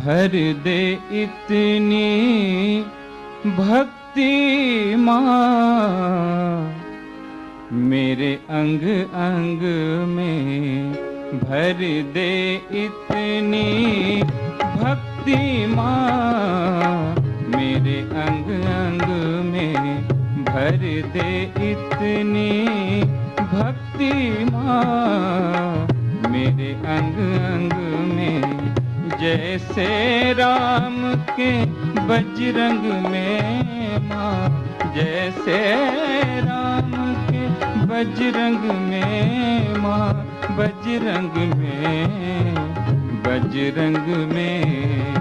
भर दे इतनी भक्ति माँ मेरे अंग अंग में, भर दे इतनी भक्ति माँ मेरे अंग अंग में, भर दे इतनी भक्ति माँ मेरे अंग अंग में। जैसे राम के बजरंग में माँ, जैसे राम के बजरंग में माँ, बजरंग में, बजरंग में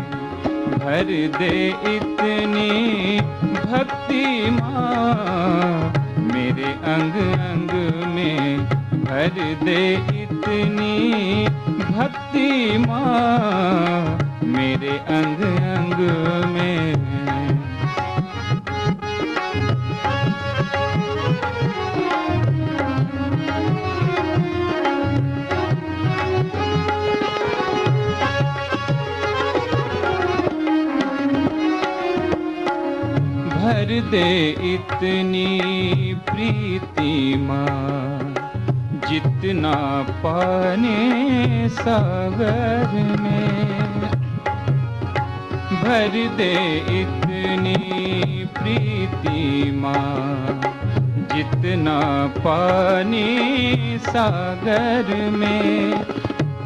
भर दे इतनी भक्ति माँ मेरे अंग अंग में, भर दे इतनी भक्ति माँ मेरे अंग अंग में। भर दे इतनी प्रीति माँ जितना पाने सागर में, भर दे इतनी प्रीति माँ जितना पानी सागर में।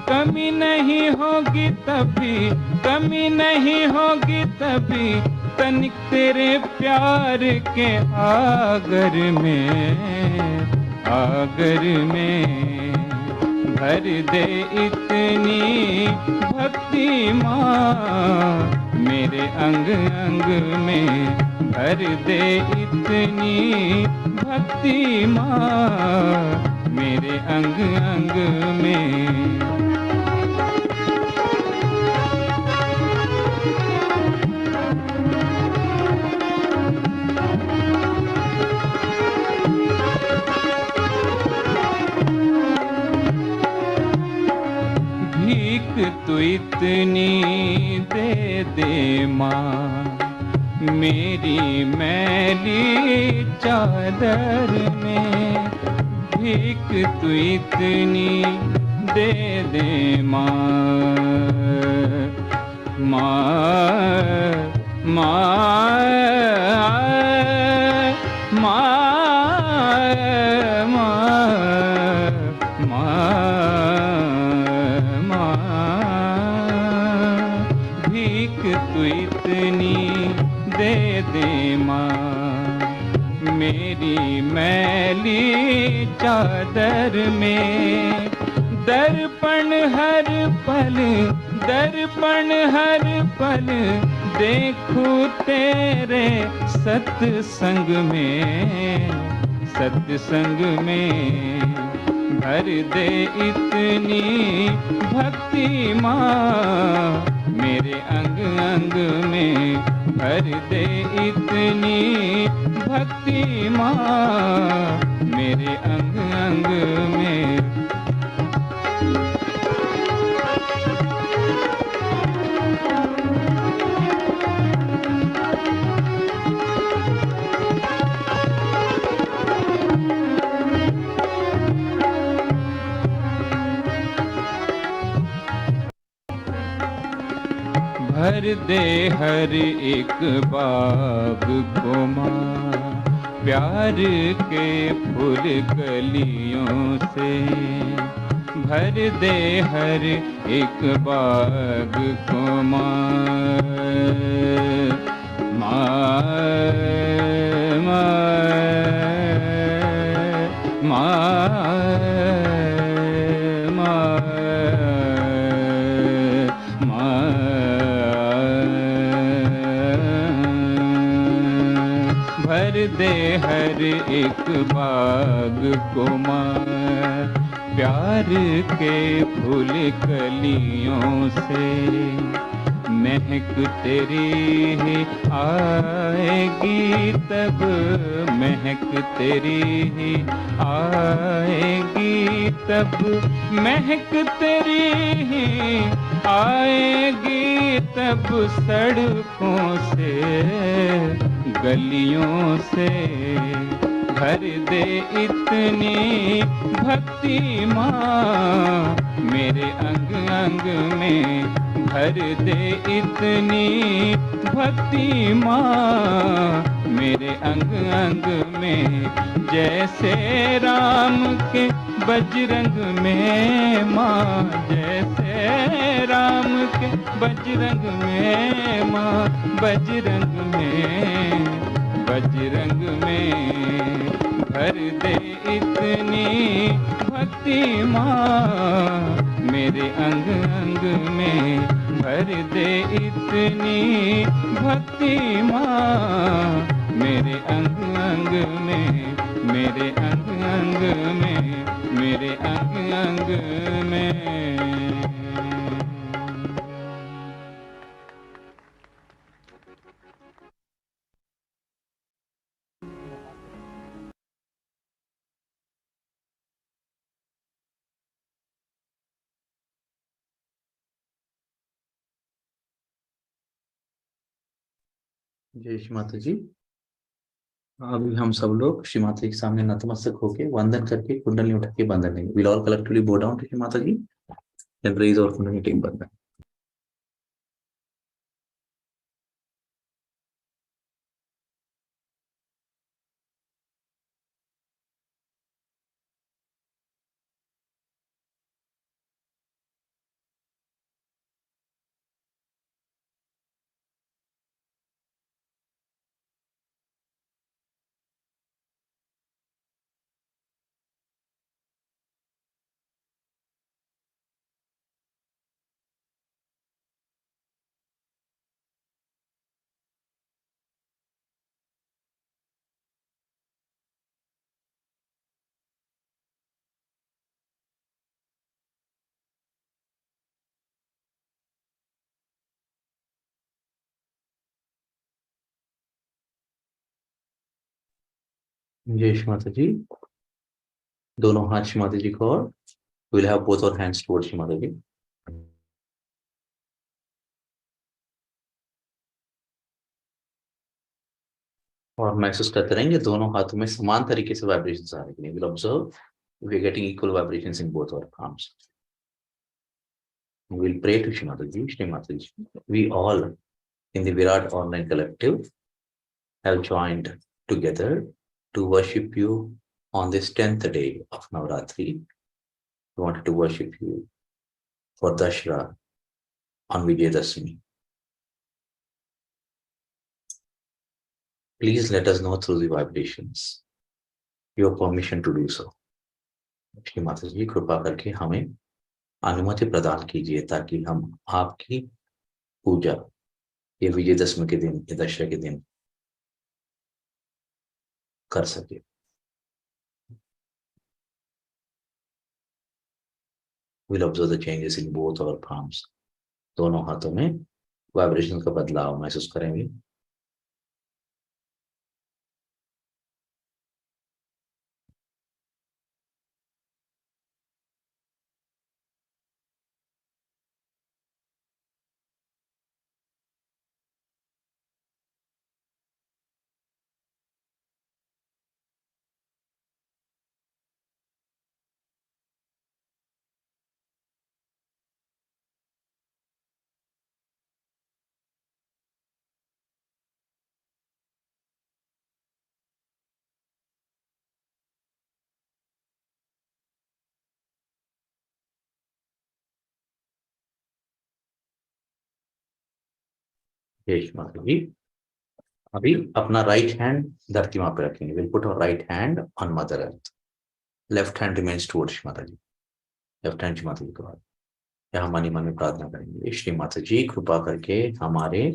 कमी नहीं होगी तभी, कमी नहीं होगी तभी तनिक तेरे प्यार के आगर में, आगर में भर दे इतनी भक्ति माँ मेरे अंग अंग में, भर दे इतनी भक्ति माँ मेरे अंग अंग में। तू इतनी दे दे माँ मेरी मैली चादर में, भीख तू इतनी दे दे माँ, माँ माँ माँ मेरी मैली चादर में। दर्पण हर पल, दर्पण हर पल देखूं तेरे सत्संग में, सत्संग में भर दे इतनी भक्ति माँ मेरे अंग अंग में, भर दे इतनी भक्ति माँ मेरे अंग अंग में। भर दे हर एक बाग को माँ प्यार के फूल कलियों से, भर दे हर एक बाग को माँ। माँ भर दे हर एक बाग को माँ। प्यार के फूल कलियों से महक तेरी ही आएगी तब, महक तेरी ही आएगी तब, महक तेरी ही आएगी तब। सड़कों से गलियों से भर दे इतनी भक्ति माँ, मेरे अंग अंग में भर दे इतनी भक्ति माँ, मेरे अंग अंग में। जैसे राम के बजरंग में माँ, जैसे राम के बजरंग में माँ, बजरंग में, बजरंग में भर दे इतनी भक्ति माँ, मेरे अंग अंग में भर दे इतनी भक्ति माँ, मेरे अंग अंग में, मेरे अंग अंग में, मेरे अंग अंग में। जय श्री माता जी। अभी हम सब लोग श्री माता जी के सामने नतमस्तक होके वंदन करके कुंडली उठा के बंधन लेंगे। Will all collectively bow down to Shri माता जी and raise our kundali take bandhan. जय श्री माता जी। दोनों हाथ श्री माता जी को, और will have both our hands towards Shri माता जी। और महसूस करते रहेंगे दोनों हाथों में समान तरीके से वाइब्रेशंस आ रही हैं। Will observe we are getting equal vibrations in both our palms. We will pray to Shri Mataji. Shri Mataji, we all in the Virat Online Collective have joined together to worship you on this 10th day of Navratri. We wanted to worship you for Dashra on Vijayadasami. Please let us know through the vibrations your permission to do so. Shri Mata जी कृपा करके हमें अनुमति प्रदान कीजिए ताकि हम आपकी पूजा ये विजयदशमी के दिन, ये दशहरा के दिन कर सके। We'll observe the changes in both our palms. दोनों हाथों में वाइब्रेशन का बदलाव महसूस करेंगे। यश माता जी, अभी अपना राइट हैंड धरती माँ पे रखेंगे. Will put our right hand on mother earth. Left hand remains towards Mata ji. Left hand माता जी के बाद यहाँ मनी मन में प्रार्थना करेंगे. श्री माता जी कृपा करके हमारे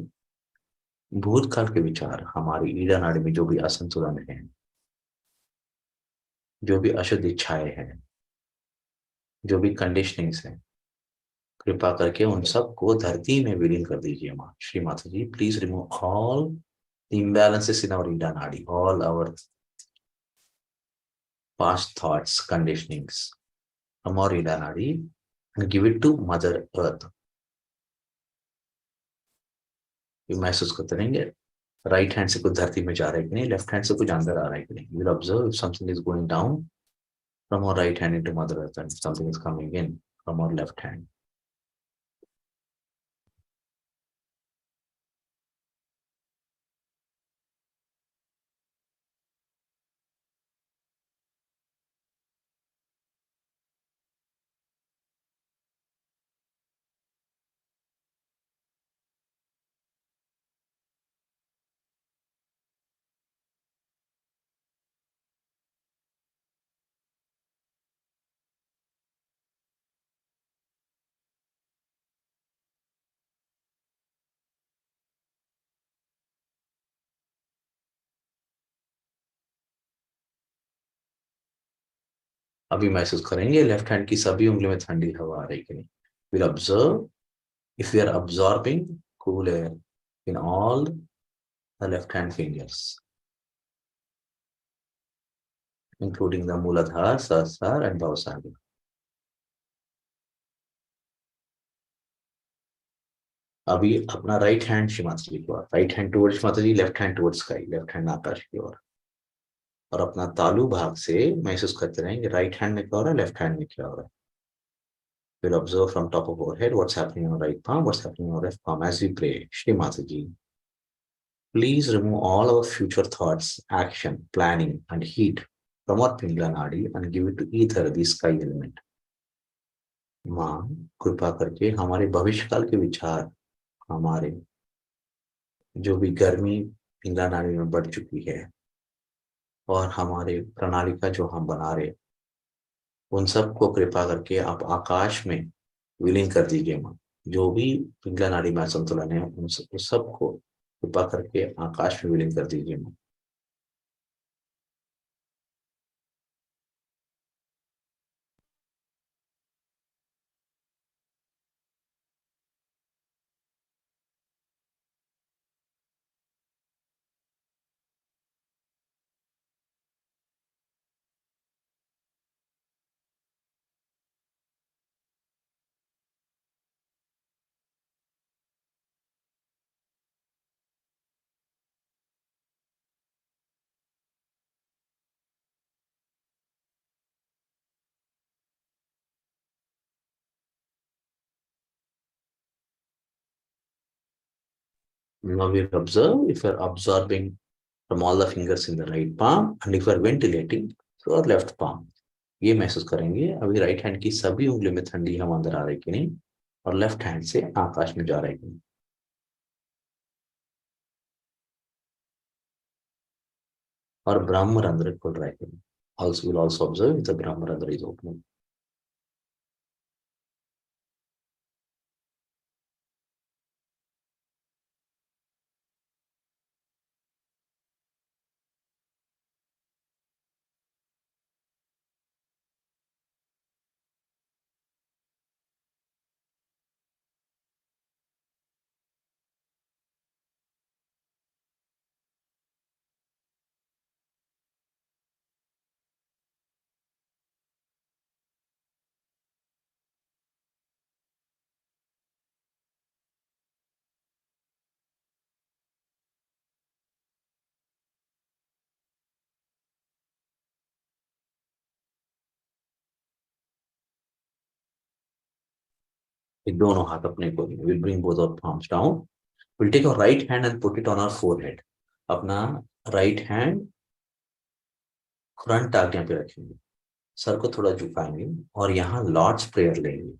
भूतकाल के विचार, हमारी ईड़ा नाड़ी में जो भी असंतुलन है, जो भी अशुद्ध इच्छाएं हैं, जो भी कंडीशनिंग्स हैं, कृपा करके उन सबको धरती में विलीन कर दीजिए माँ. श्री माता ji please remove all the imbalances in our Ida nadi, all our past thoughts, conditionings from our Ida नाड़ी and give it to mother earth. ये महसूस करते रहेंगे राइट हैंड से कुछ धरती में जा रहा है कि नहीं, लेफ्ट हैंड से कुछ अंदर आ रहा है कि नहीं. Will observe if something is going down from our right hand into mother earth and something is coming in from our left hand. अभी महसूस करेंगे लेफ्ट हैंड की सभी उंगलियों में ठंडी हवा आ रही कि नहीं. Will observe if we are absorbing cool air in all the left hand fingers, including the Muladhara, Sahasrara and Bhavasagara. अभी अपना राइट हैंड श्री माता जी की ओर, right hand towards Mata ji, left hand towards sky, left hand आकाश की ओर. और अपना तालु भाग से महसूस करते रहेंगे राइट हैंड में क्या हो रहा है, लेफ्ट हैंड में क्या हो रहा है. We'll observe from top of our head what's happening on our right palm, what's happening on our left palm as we pray. Shri Mataji, please remove all our future thoughts, action, planning, and heat from our Pingla Nadi and give it to ether, the sky element. माँ कृपा करके हमारे भविष्य काल के विचार, हमारे जो भी गर्मी पिंगला नाड़ी में बढ़ चुकी है और हमारे प्रणाली का जो हम बना रहे, उन सबको कृपा करके आप आकाश में विलीन कर दीजिए माँ. जो भी पिंगला नाड़ी में असंतुलन है उन सबको कृपा करके आकाश में विलीन कर दीजिए माँ. Now we observe if we're absorbing from all the fingers in the right palm and if we're ventilating through our left palm. ये महसूस करेंगे अभी राइट हैंड की सभी उंगलियों में ठंडी हवा अंदर आ रही कि नहीं और लेफ्ट हैंड से आकाश में जा रहा है कि नहीं. और ब्रह्म रंध्र खुल रहा है कि नहीं. Also will also observe if the Brahma Randhra is opening. दोनों हाथ अपने को will bring both our palms down. We'll take our right hand and put it on our forehead. अपना राइट हैंड फ्रंट आज्ञा पे रखेंगे, सर को थोड़ा झुकाएंगे और यहाँ लॉर्ड्स प्रेयर लेंगे.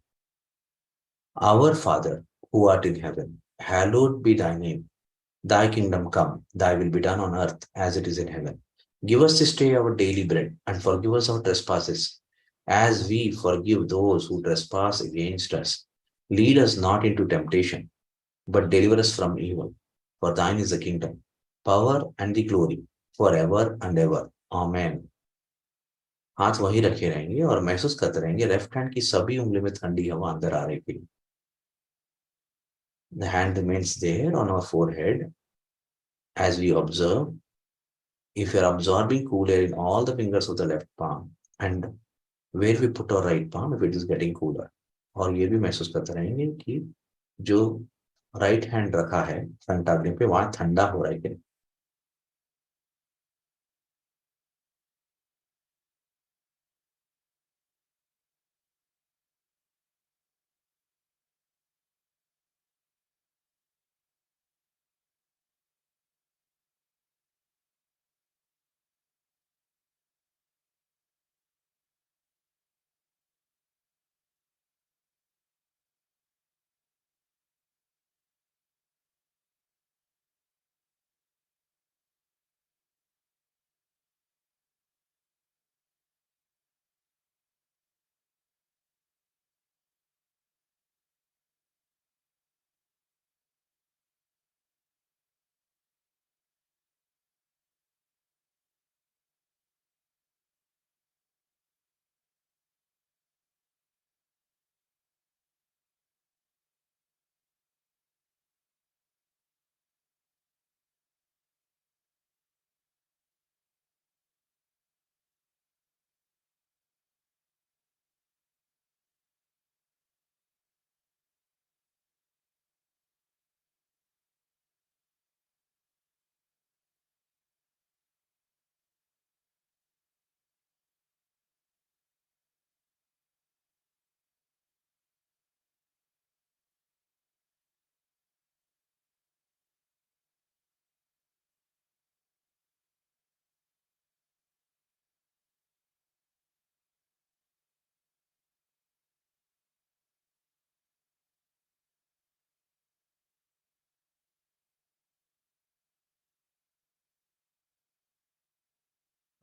Our Father who art in heaven, hallowed be thy name. Thy kingdom come, thy will be done on earth as it is in heaven. Give us this day our daily bread, and forgive us our trespasses, as we forgive those who trespass against us. Lead us not into temptation, but deliver us from evil. For thine is the kingdom, power, and the glory, forever and ever. Amen. हाथ वहीं रखे रहेंगे और महसूस करते रहेंगे left hand की सभी उंगली में ठंडी हवा अंदर आ रही थी. The hand remains there on our forehead as we observe. If you're absorbing cool air in all the fingers of the left palm and where we put our right palm, if it is getting cooler. और ये भी महसूस करते रहेंगे कि जो right hand रखा है फ्रंट आर्गनी पे वहां ठंडा हो रहा है कि नहीं.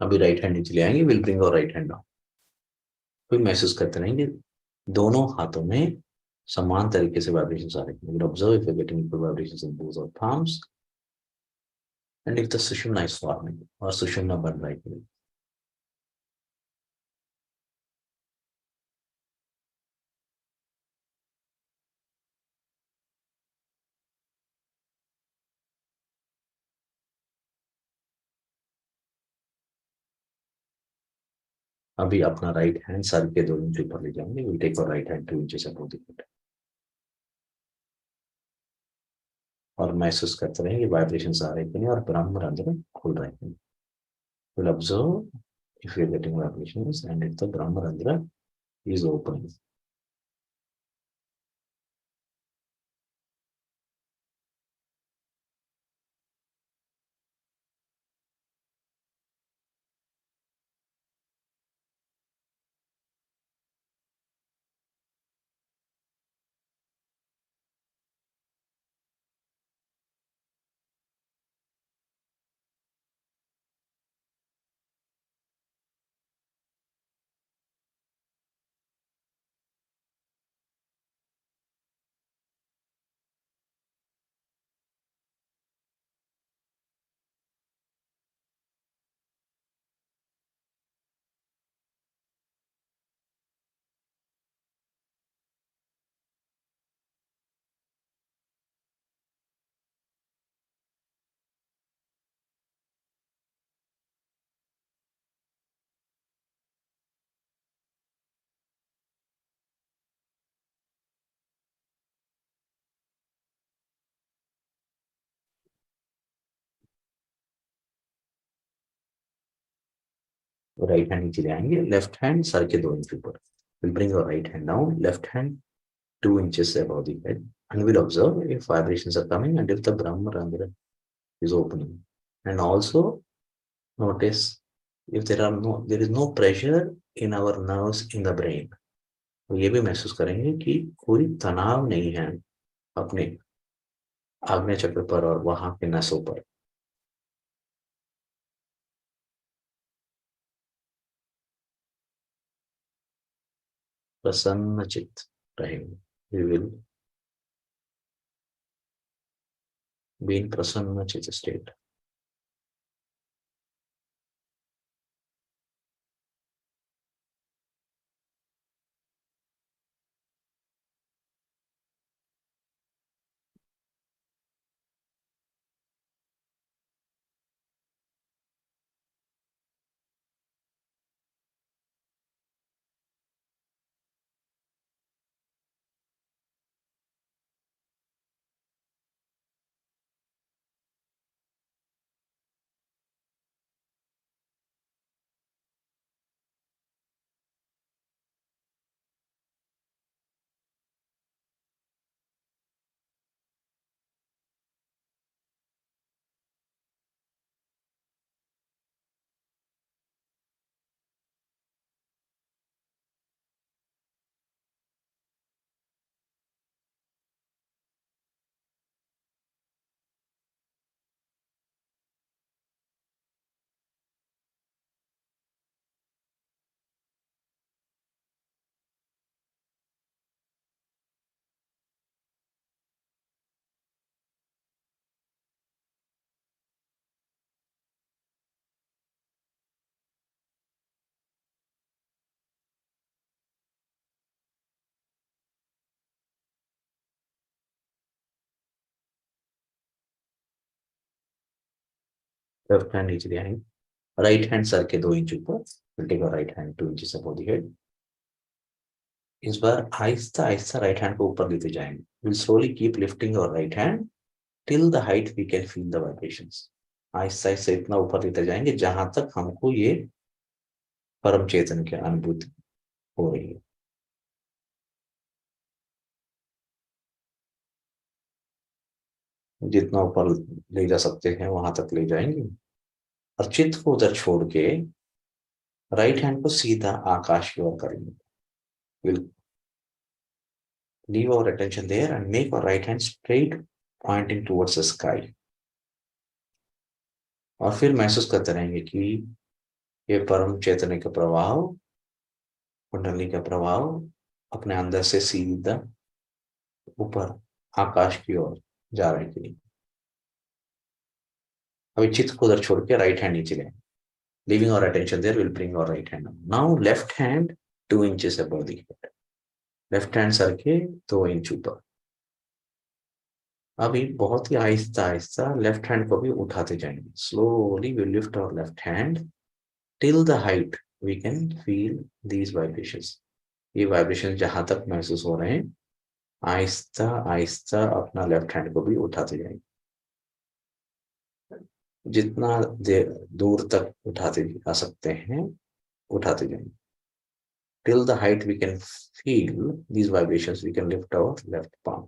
अभी राइट हैंड नीचे ले आएंगे. विल ब्रिंग और राइट हैंड डाउन. कोई महसूस करते रहेंगे दोनों हाथों में समान तरीके से वाइब्रेशंस आ रहे हैं. Will observe if you getting equal vibrations in both of palms and if the sushumna is forming or sushumna बन रहा है. अभी अपना राइट हैंड सर के 2 इंच ऊपर ले जाएंगे. विल टेक और right hand 2 inches above the hip और महसूस करते रहेंगे वाइब्रेशंस आ रहे हैं और ब्रह्म रंध्र खुल रहे हैं. Will observe if you're getting vibrations and if the Brahma Randhra is open. Right hand नीचे ले आएंगे. लेफ्ट हैंड सर के 2 इंच ऊपर. Will bring your right hand down. Left hand 2 inches above the head and we'll observe if vibrations are coming and if the Brahma Randhra is opening. And also notice if there is no pressure in our nerves in the brain. तो ये भी महसूस करेंगे कि कोई तनाव नहीं है अपने आग्नेय चक्र पर और वहां के नसों पर। प्रसन्न चित्त रहेंगे। वी विल बी इन प्रसन्न चित्त स्टेट। लेफ्ट हैंड नीचे ले आएंगे। राइट हैंड सर के 2 इंच ऊपर। Will take right hand 2 inches above the head. इस बार आहिस्ता आहिस्ता राइट हैंड को ऊपर लेते जाएंगे। Will slowly keep lifting your right hand till the height we can feel the vibrations. आहिस्ता आहिस्ता इतना ऊपर लेते जाएंगे जहां तक हमको ये परम चेतन की अनुभूति हो रही है। जितना ऊपर ले जा सकते हैं वहां तक ले जाएंगे और चित्त को उधर छोड़ के राइट हैंड को सीधा आकाश की ओर करेंगे। Will leave our attention there and make our right hand straight pointing towards the sky। और फिर महसूस करते रहेंगे कि ये परम चैतन्य का प्रभाव, कुंडली का प्रभाव अपने अंदर से सीधा ऊपर आकाश की ओर जा रहे हैं। अभी चित्त को उधर छोड़ के राइट हैंड नीचे लें। Leaving our attention there will bring our right hand up. Now left hand 2 inches above the head। Left hand sir के 2 इंच ऊपर। अभी बहुत ही आहिस्ता आहिस्ता लेफ्ट हैंड को भी उठाते जाएंगे। Slowly we lift our left hand till the height we can feel these vibrations. ये vibration जहां तक महसूस हो रहे हैं आहिस्ता आहिस्ता अपना लेफ्ट हैंड को भी उठाते जाएंगे। जितना देर दूर तक उठाते जा सकते हैं उठाते जाएंगे। Till the height we can feel these vibrations, we can lift our left palm।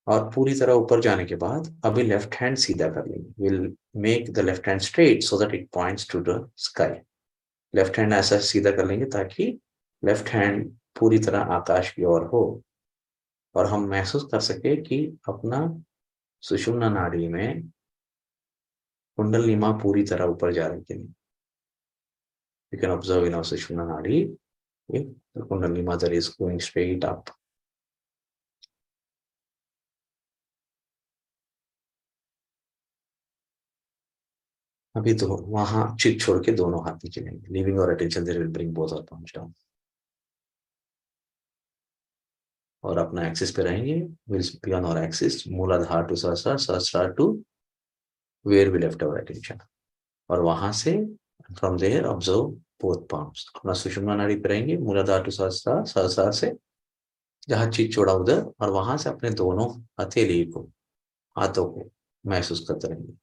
और पूरी तरह ऊपर जाने के बाद अभी लेफ्ट हैंड सीधा कर लेंगे। Will make the left hand straight so that it points to the sky. Left hand ऐसा सीधा कर लेंगे ताकि लेफ्ट हैंड पूरी तरह आकाश की ओर हो और हम महसूस कर सके कि अपना सुषुम्ना नाड़ी में कुंडलिनी मां पूरी तरह ऊपर जा रही है। You can observe in our Sushumna Nadi, if the Kundalini mother is going straight up। अभी तो वहां चित छोड़ के दोनों हाथ नीचे लेंगे। Leaving our attention there will bring both our palms down. और अपना एक्सिस पे रहेंगे। Will be on our axis Muladhara to Sahasrara, Sahasrara to where we left our attention. और वहां से from there observe both palms। अपना सुषुम्ना नाड़ी पे रहेंगे मूलाधार टू सहस्रार, सहस्रार से जहां चित छोड़ा उधर और वहां से अपने दोनों हथेली को, हाथों को महसूस करते रहेंगे।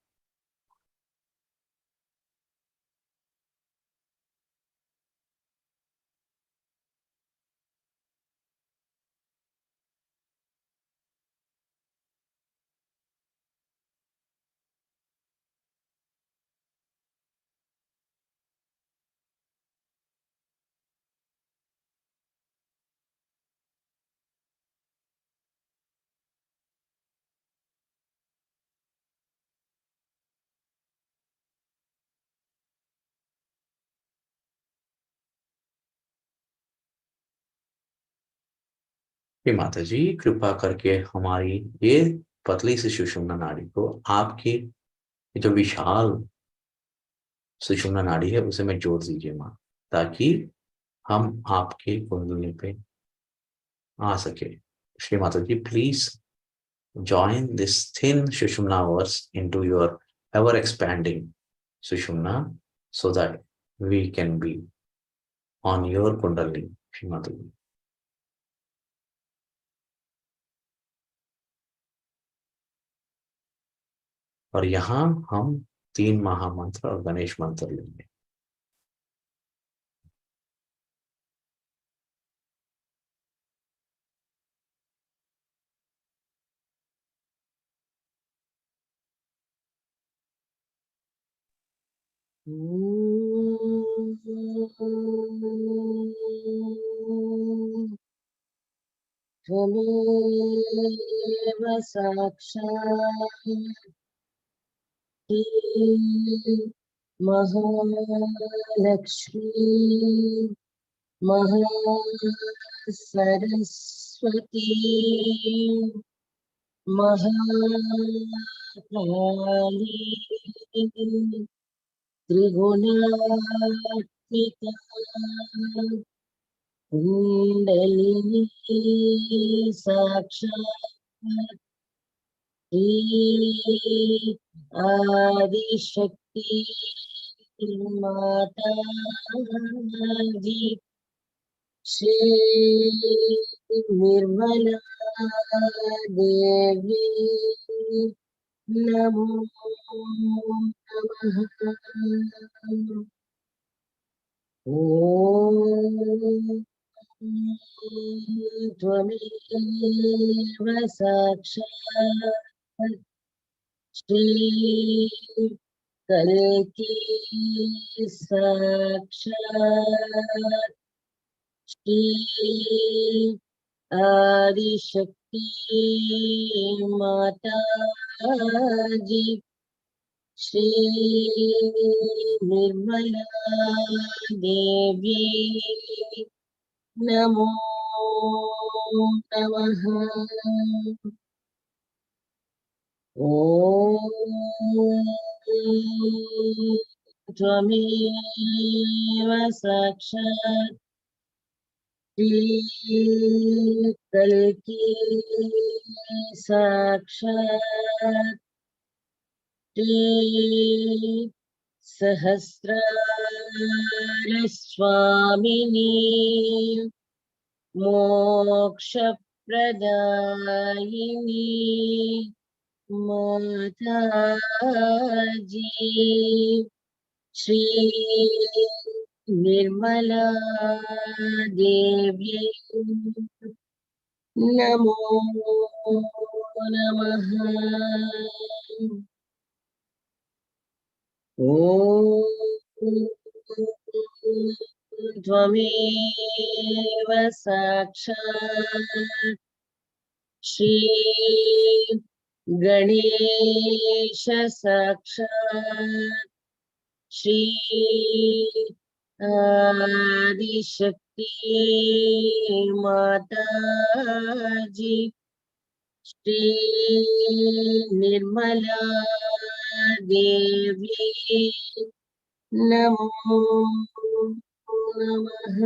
हे माता जी, कृपा करके हमारी ये पतली सी सुषुम्ना नाड़ी को आपकी जो विशाल सुषुम्ना नाड़ी है उसे में जोड़ दीजिए माँ, ताकि हम आपके कुंडली पे आ सके। Shri Mata ji, please join this thin Sushumna verse into your ever expanding Sushumna so that we can be on your Kundalini, Shri Mataji. और यहाँ हम 3 महामंत्र और गणेश मंत्र लेंगे। त्वमेव साक्षात् महालक्ष्मी महासरस्वती महाकाली त्रिगुणात्मिका कुण्डलिनी साक्षात् श्री आदिशक्ति माता जी, श्री निर्मला देवी नमो नमः। ओम त्वमेव साक्षात् श्री कल्की साक्षात् श्री आदिशक्ति माता जी, श्री निर्मला देवी नमो नमः। ओम त्वमेव साक्षात् श्री कल्की साक्षात् श्री सहस्रार स्वामिनी मोक्षप्रदायिनी माता जी, श्री निर्मला देवी नमो नमः। ओम त्वमेव साक्षात् श्री गणेश साक्षात् श्री आदिशक्ति माता जी, श्री निर्मला देवी नमो नमः।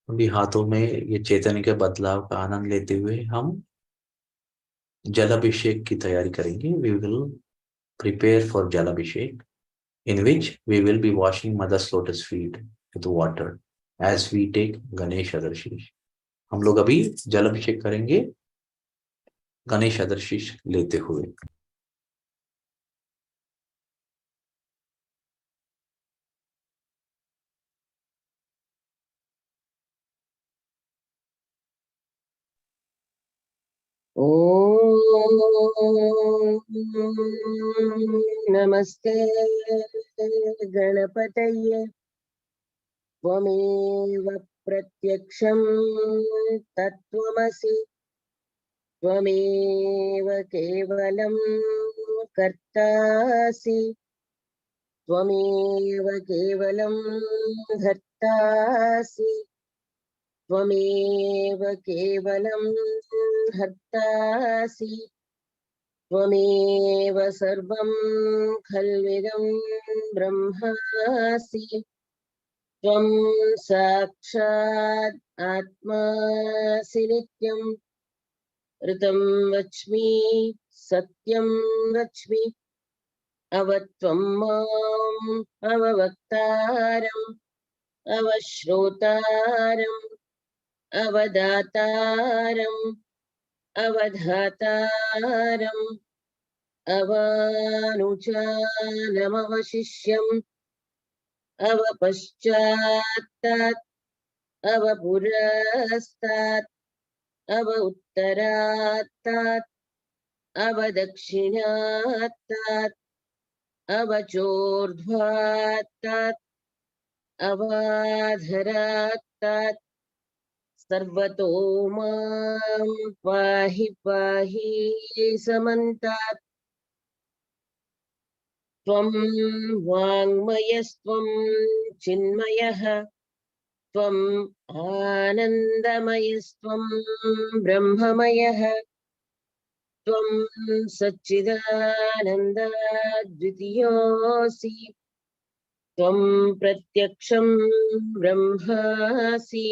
अभी हाथों में ये चैतन्य के बदलाव का आनंद लेते हुए हम जल अभिषेक की तैयारी करेंगे। वी विल प्रिपेयर फॉर जल अभिषेक, in which we will be washing mother's lotus feet with water as we take Ganesh Adarशीष। हम लोग अभी जल अभिषेक करेंगे गणेश आदर्शीष लेते हुए। ओम नमस्ते गणपतये त्वमेव प्रत्यक्षं तत्त्वमसि त्वमेव केवलं कर्तासि त्वमेव केवलं धर्तासि त्वमेव केवलं हर्तासि त्वमेव सर्वं खल्विदं ब्रह्मासि त्वं साक्षात् आत्मासि नित्यं ऋतं वच्मि सत्यं वच्मि अवत्वं माम् अववक्तारम् अवश्रोतारम् अवदातारम् अवधातारम् अवानुचानमवशिष्यम् अवपश्चात्तात् अवपुरस्तात् अव उत्तरात्तात् अवदक्षिणात्तात् अवचोर्ध्वात्तात् अवाधरात्तात् सर्वतो मां पाहि पाहि समन्तात् त्वं वाङ्मयस्त्वं चिन्मयः त्वम् आनन्दमयस्त्वं ब्रह्ममयः त्वं सच्चिदानन्दद्वितीयोऽसि त्वं प्रत्यक्षं ब्रह्मासि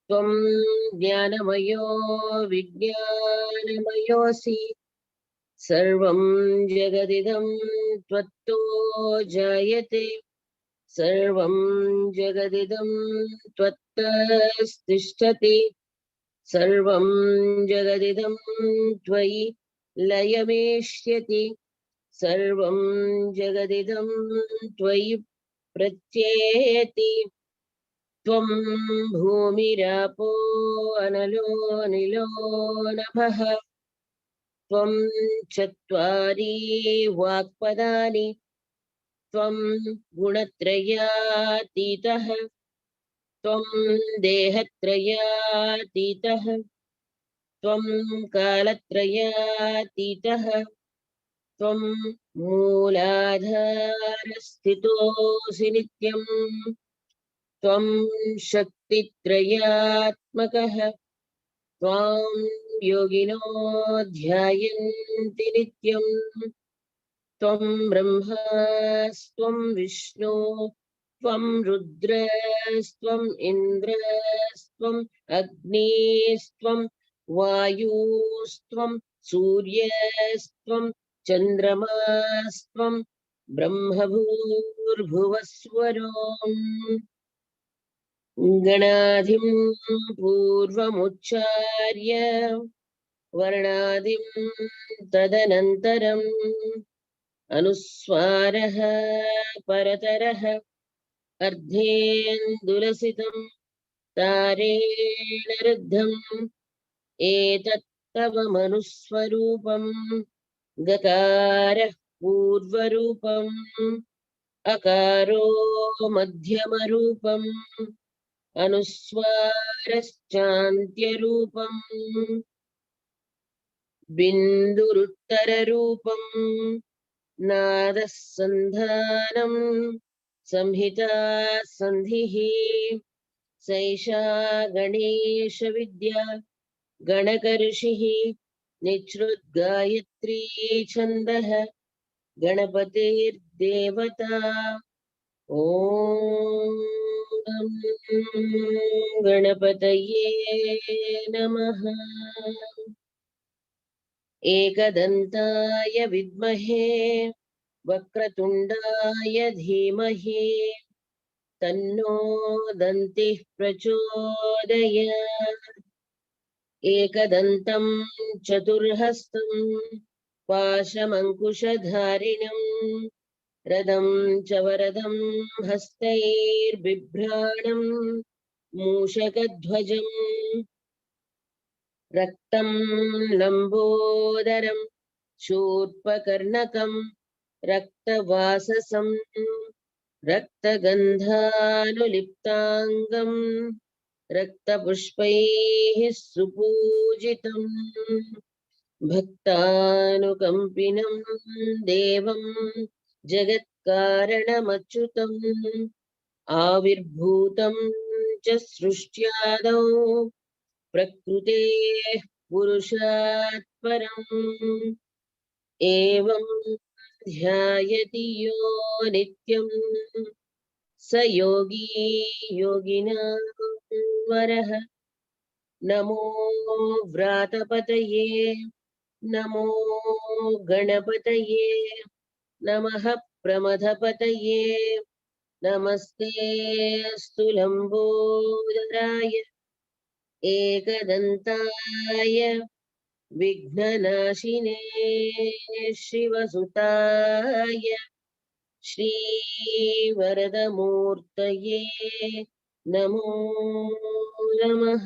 त्वं ज्ञानमयो विज्ञानमयोऽसि सर्वं जगदिदं त्वत्तो जायते सर्वं जगदिदं त्वत्तस्तिष्ठति सर्वं जगदिदं त्वयि लयमेष्यति सर्वं जगदिदं त्वयि प्रत्येति त्वं भूमिरापो अनलो निलो नभः त्वं चत्वारि वाक्पदानि त्वं गुणत्रयातीतः त्वं देहत्रयातीतः त्वं कालत्रयातीतः त्वं मूलाधारस्थितोऽसि नित्यं त्वं शक्तित्रयात्मकः त्वां योगिनो ध्यायन्ति नित्यं त्वं ब्रह्मास्त्वं विष्णु त्वं रुद्रस्त्वम् इन्द्रस्त्वम् अग्निस्त्वं वायुस्त्वं सूर्यस्त्वं चन्द्रमास्त्वं ब्रह्मभूर्भुवस्वरोम् गणाधिं पूर्वमुच्चार्य वर्णादिं तदनन्तरम् अनुस्वारः परतरः अर्धेन्दुलसितं तारेण रुद्धम् एतत्तव मनुस्वरूपम् गकारः पूर्वरूपम् अकारो मध्यमरूपम् अनुस्वारश्चान्त्यरूपम् बिन्दुरुत्तररूपम् नादः सन्धानम् संहिता सन्धिः सैषा गणेशविद्या गणकऋषिः निःसृद्गायत्री छन्दः गणपतिर्देवता ॐ गणपतये नमः एकदन्ताय विद्महे वक्रतुण्डाय धीमहि तन्नो दन्तिः प्रचोदयात् एकदन्तं चतुर्हस्तं पाशमङ्कुशधारिणं रदं च वरदं हस्तैर्बिभ्राणं मूषकध्वजम् रक्तं लम्बोदरं शूर्पकर्णकं रक्तवाससं रक्तगन्धानुलिप्ताङ्गं रक्तपुष्पैः सुपूजितं भक्तानुकम्पिनं देवं जगत्कारणमच्युतम् आविर्भूतं च सृष्ट्यादौ प्रकृतेः पुरुषात् परम् एवं ध्यायति यो नित्यं स योगी योगिनां वरः नमो व्रातपतये नमो गणपतये नमः प्रमथपतये नमस्ते स्थूलम्बोदराय एकदन्ताय विघ्ननाशिने शिवसुताय श्रीवरदमूर्तये नमो नमः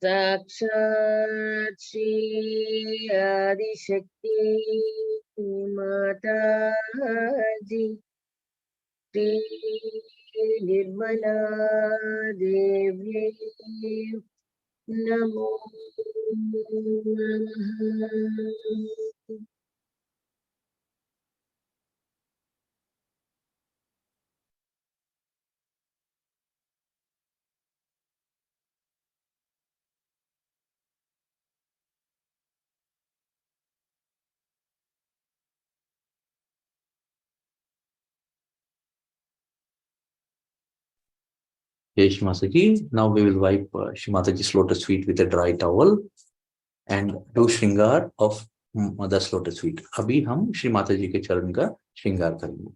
साक्षात् श्री आदिशक्ति माताजी श्री निर्मला देव्यै नमो नमः। Yes, Mataji. Now we will wipe Shri Mataji's lotus feet with a dry towel and do shringar of Mother's lotus feet. अभी हम श्री माता जी के चरण का श्रृंगार करेंगे.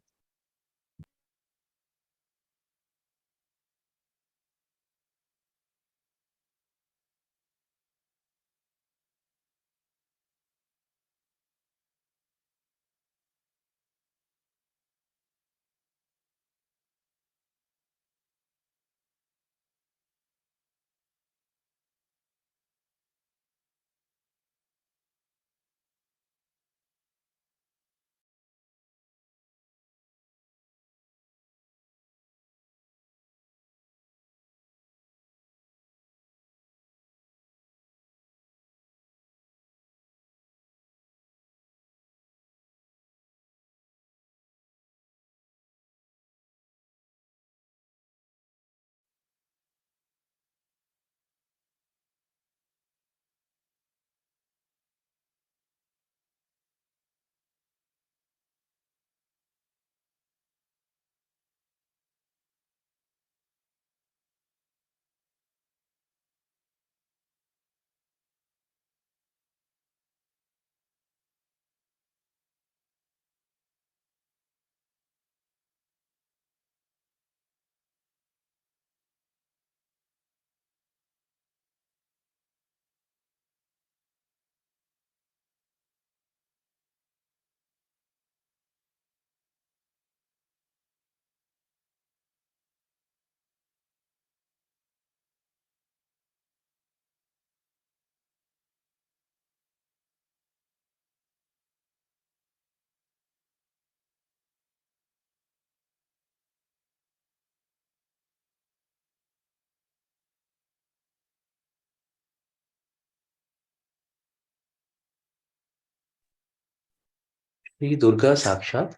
श्री दुर्गा साक्षात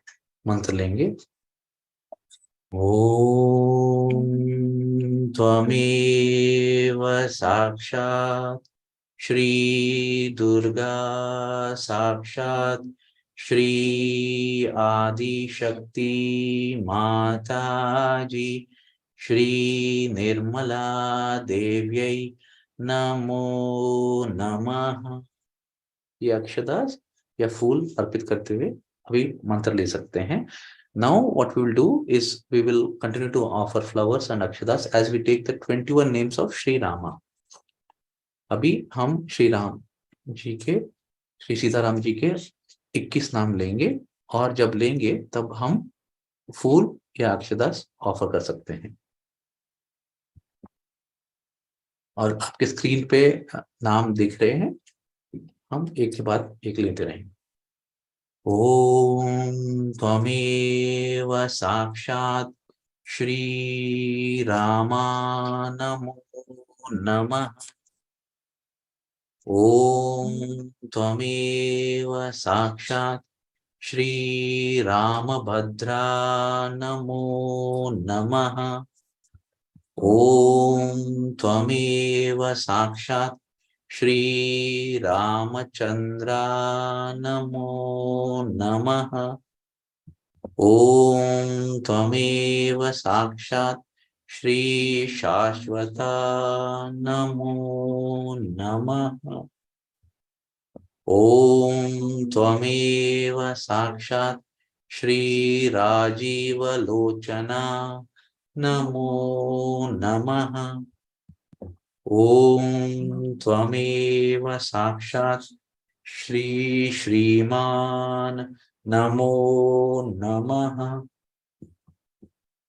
मंत्र लेंगे. ओम त्वमेव साक्षात श्री दुर्गा साक्षात श्री आदिशक्ति माताजी श्री निर्मला देव्यै नमो नमः. ये अक्षदास या फूल अर्पित करते हुए अभी मंत्र ले सकते हैं. Now what we will do is we will continue to offer flowers and akshadas as we take the 21 names of Sri Rama. अभी हम श्री राम जी के, श्री सीताराम जी के 21 नाम लेंगे और जब लेंगे तब हम फूल या अक्षदास ऑफर कर सकते हैं. और आपके स्क्रीन पे नाम दिख रहे हैं, हम एक के बाद एक लेते रहेंगे. ओम त्वमेव साक्षात Sri Rama Namo Namah. Om Tvameva Sakshat Shri Ramabhadra Namo Namah. Om Tvameva Sakshat Shri Ramachandra Namo Namah. Om Tvameva Sakshat Shri Shashwata Namo Namah. Om Tvameva Sakshat Shri Rajiva Lochana Namo Namah. Om Tvameva Sakshat Shri Shriman Namo Namah.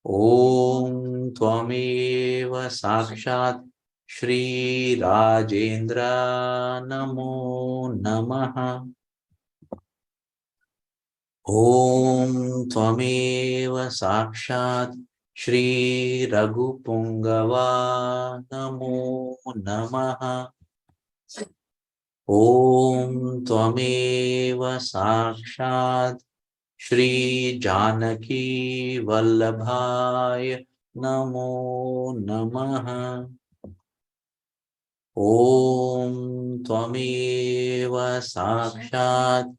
Om Tvameva Sakshat Shri Rajendra Namo Namah. Om Tvameva Sakshat Shri Raghupungava Namo Namah. Om Tvameva Sakshat Shri Janaki Vallabhaya Namo Namah. Om Tvameva Sakshat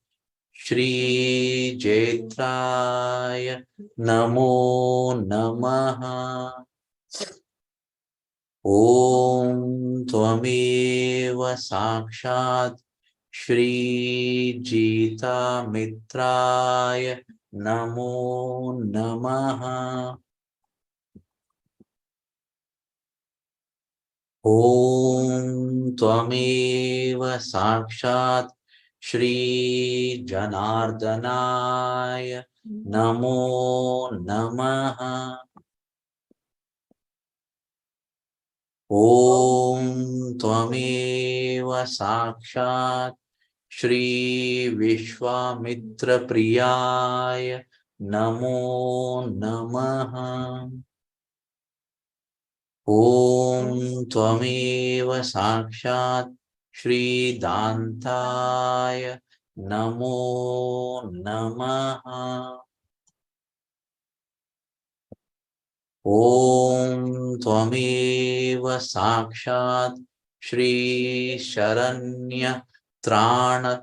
Shri Jetraya Namo Namah. Om Tvameva Sakshat Shri Jita Mitraya Namo Namah. Om Tvameva Sakshat Shri Janardanaya Namo Namah. Om Tvameva Sakshat Shri Vishwamitra Priyaya Namo Namah. Om Tvameva Sakshat Shri Dantaya Namo Namah. Om Tvameva Sakshat Shri Sharanya Trana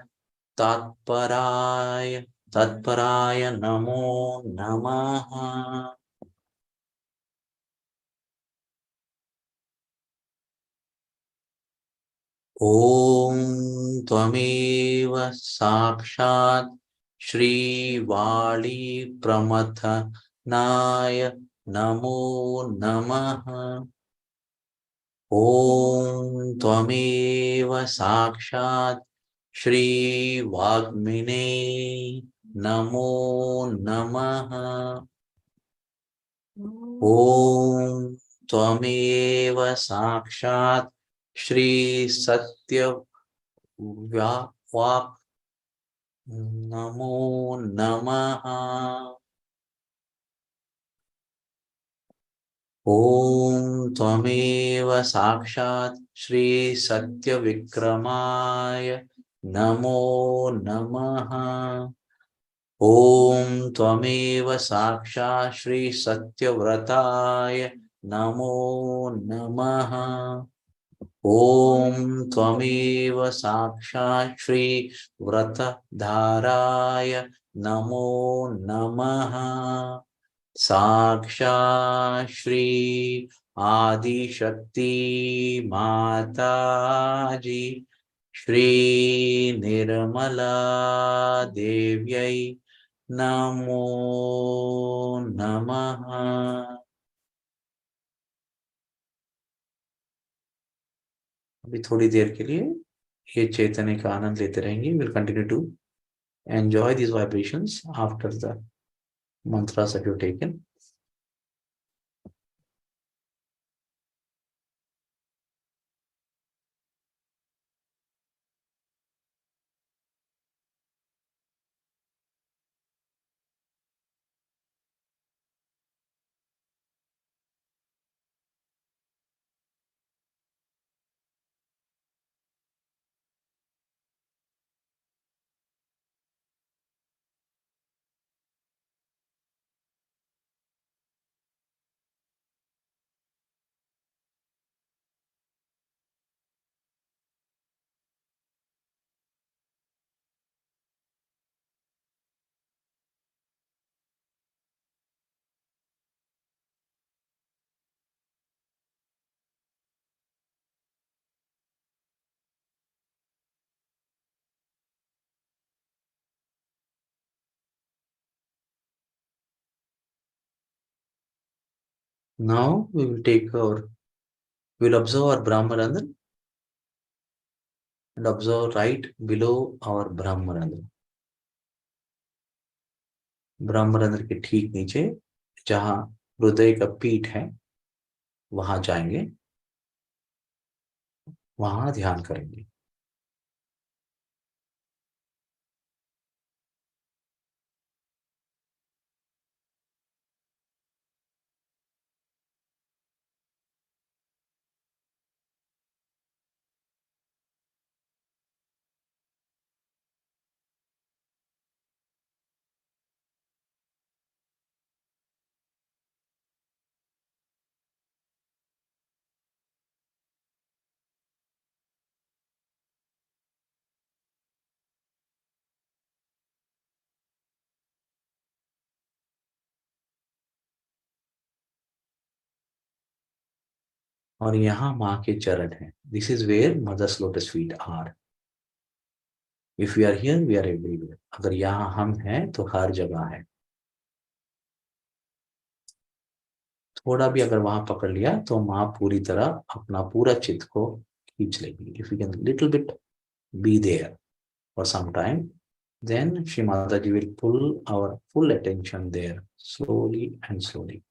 Tatparaya Namo Namah. Om Tvameva Sakshat Shri Vali Pramathanaya Namo Namah. Om Tvameva Sakshat Shri Vagmine Namo Namah. Om Tvameva Sakshat Shri Satya Vak Namo Namah. Om Tvameva Sakshat Shri Satya Vikramaya Namo Namah. Om Tvameva Sakshat Shri Satyavrataya Namo Namah. Om Tvameva Sakshat Shri Vratadharaya Namo Namah. Sakshat Shri Adi Shakti Mataji Shri Nirmala Devyai Namo Namah. अभी थोड़ी देर के लिए ये चैतन्य का आनंद लेते रहेंगे. We'll continue to enjoy these vibrations after the mantras that you've taken. Now we will we'll observe our Brahmarandra and observe right below our Brahmarandra. ब्रह्मरंध्र के ठीक नीचे जहां हृदय का पीठ है वहां जाएंगे, वहां ध्यान करेंगे। और यहाँ माँ के चरण है। This is where mother's lotus feet are. If we are here we are everywhere. अगर यहाँ हम हैं तो हर जगह है। थोड़ा भी अगर वहां पकड़ लिया तो माँ पूरी तरह अपना पूरा चित्त को खींच लेगी। If you can little bit be there for some time, then Shri Mataji will pull our full attention there slowly and slowly.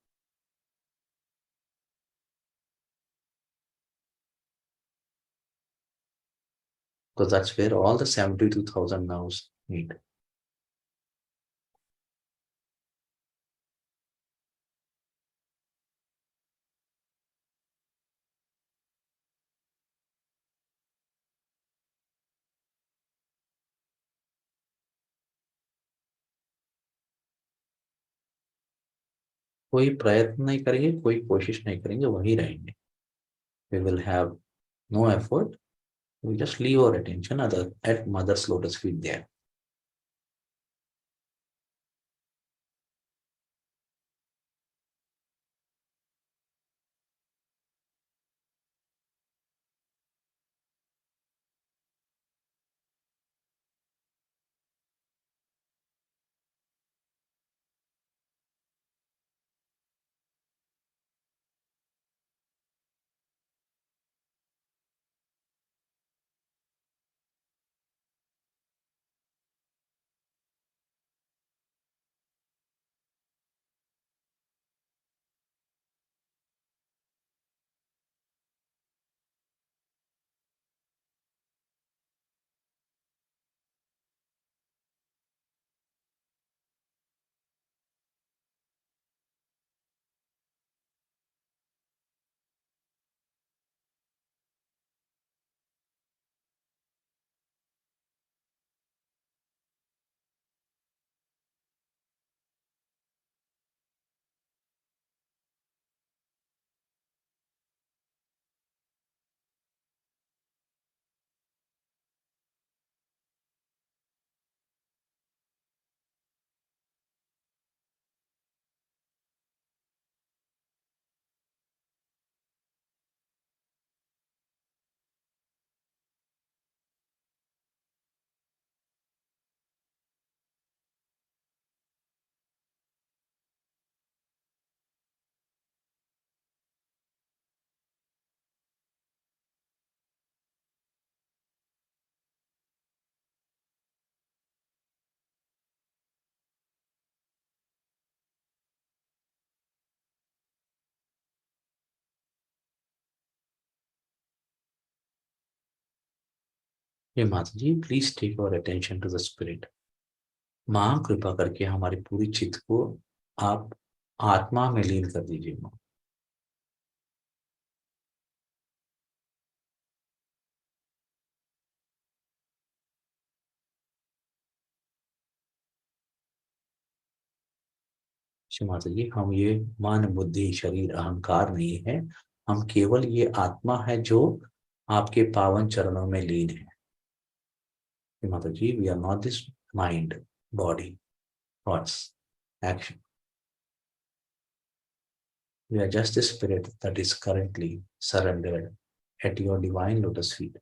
Because that's where all the 72,000 nerves meet. कोई प्रयत्न नहीं करेंगे, कोई कोशिश नहीं करेंगे, वहीं रहेंगे। We will have no effort. We just leave our attention at mother's lotus feet there. Hey Mataji, please take our attention to the spirit. माँ कृपा करके हमारी पूरी चित्त को आप आत्मा में लीन कर दीजिए माँ। श्री माता जी, हम ये मन बुद्धि शरीर अहंकार नहीं है, हम केवल ये आत्मा है जो आपके पावन चरणों में लीन है। श्री माता ji, we are not this mind body thoughts action, we are just the spirit that is currently surrendered at your divine lotus feet.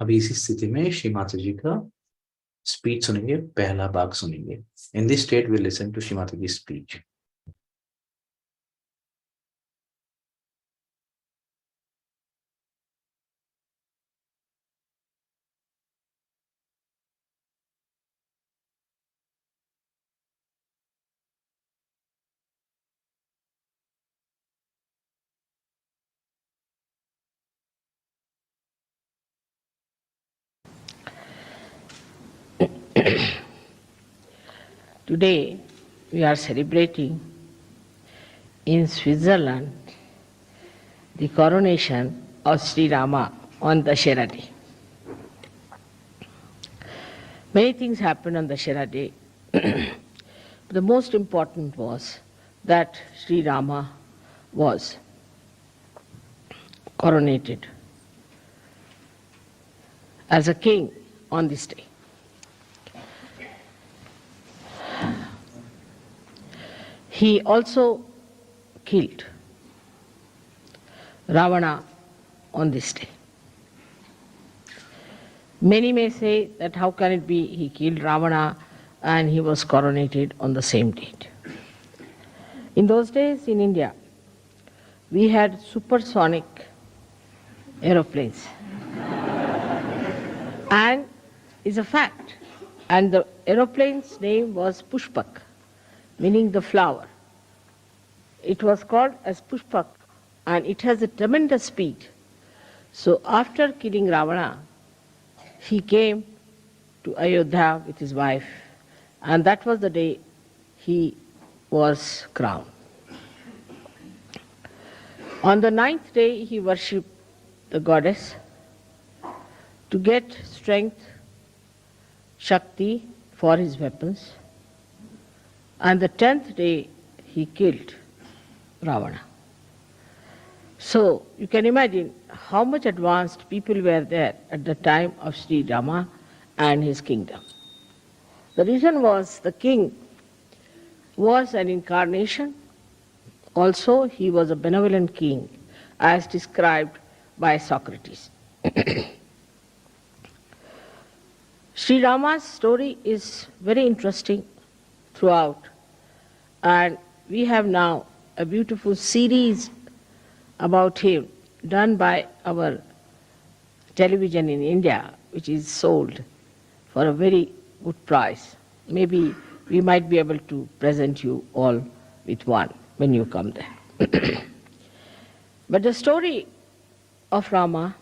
अभी इसी स्थिति में श्री माता जी का स्पीच सुनेंगे, पहला भाग सुनेंगे. In this state we listen to Shri माता जी speech. Today we are celebrating in Switzerland the coronation of Sri Rama on Dashera Day. Many things happened on Dashera Day. The most important was that Sri Rama was coronated as a king on this day. He also killed Ravana on this day. Many may say that how can it be he killed Ravana and he was coronated on the same date. In those days in India, we had supersonic aeroplanes. And it's a fact. And the aeroplane's name was Pushpak, meaning the flower. It was called as Pushpak and it has a tremendous speed. So after killing Ravana, he came to Ayodhya with his wife, and that was the day he was crowned. On the 9th day, he worshipped the goddess to get strength, Shakti for his weapons, and the 10th day, he killed Ravana. So you can imagine how much advanced people were there at the time of Sri Rama and his kingdom. The reason was the king was an incarnation. Also, he was a benevolent king, as described by Socrates. Sri Rama's story is very interesting throughout, and we have now a beautiful series about him done by our television in India, which is sold for a very good price. Maybe we might be able to present you all with one when you come there. But the story of Rama,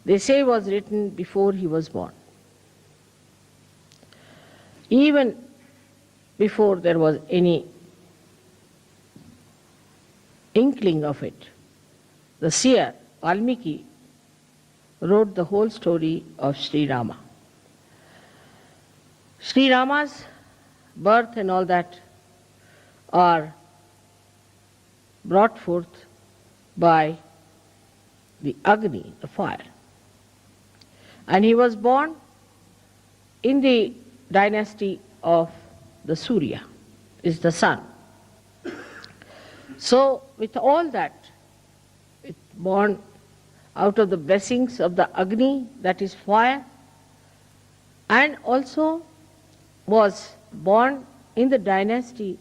they say, was written before he was born. Even before there was any inkling of it, the seer Valmiki wrote the whole story of Sri Rama. Sri Rama's birth and all that are brought forth by the Agni, the fire. And he was born in the dynasty of the Surya, is the sun. So with all that, born out of the blessings of the Agni, that is fire, and also was born in the dynasty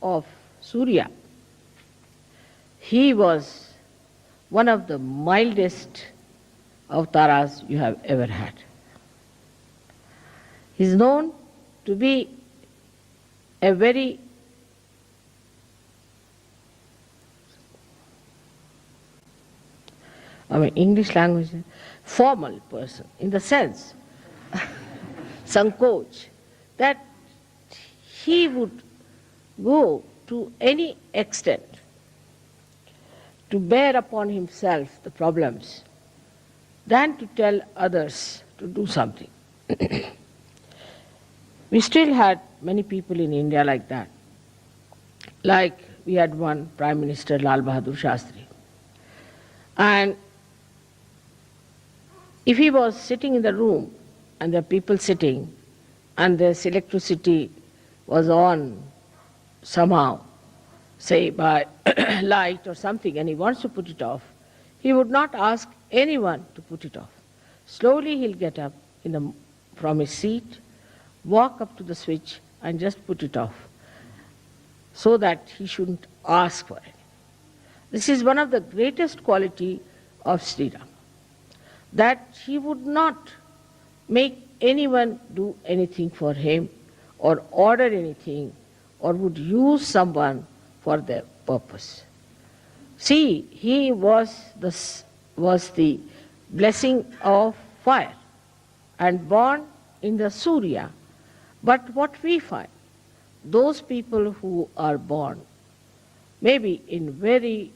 of Surya. He was one of the mildest avataras you have ever had. He is known to be a very English language, formal person, in the sense, Sankoch, that he would go to any extent to bear upon himself the problems than to tell others to do something. We still had many people in India like that. Like we had one Prime Minister, Lal Bahadur Shastri. And if he was sitting in the room and there are people sitting and this electricity was on somehow, say by light or something, and he wants to put it off, he would not ask anyone to put it off. Slowly he'll get up from his seat, walk up to the switch and just put it off so that he shouldn't ask for it. This is one of the greatest quality of Sri Rama, that he would not make anyone do anything for him or order anything or would use someone for their purpose. See, he was the blessing of fire and born in the Surya. But what we find, those people who are born maybe in very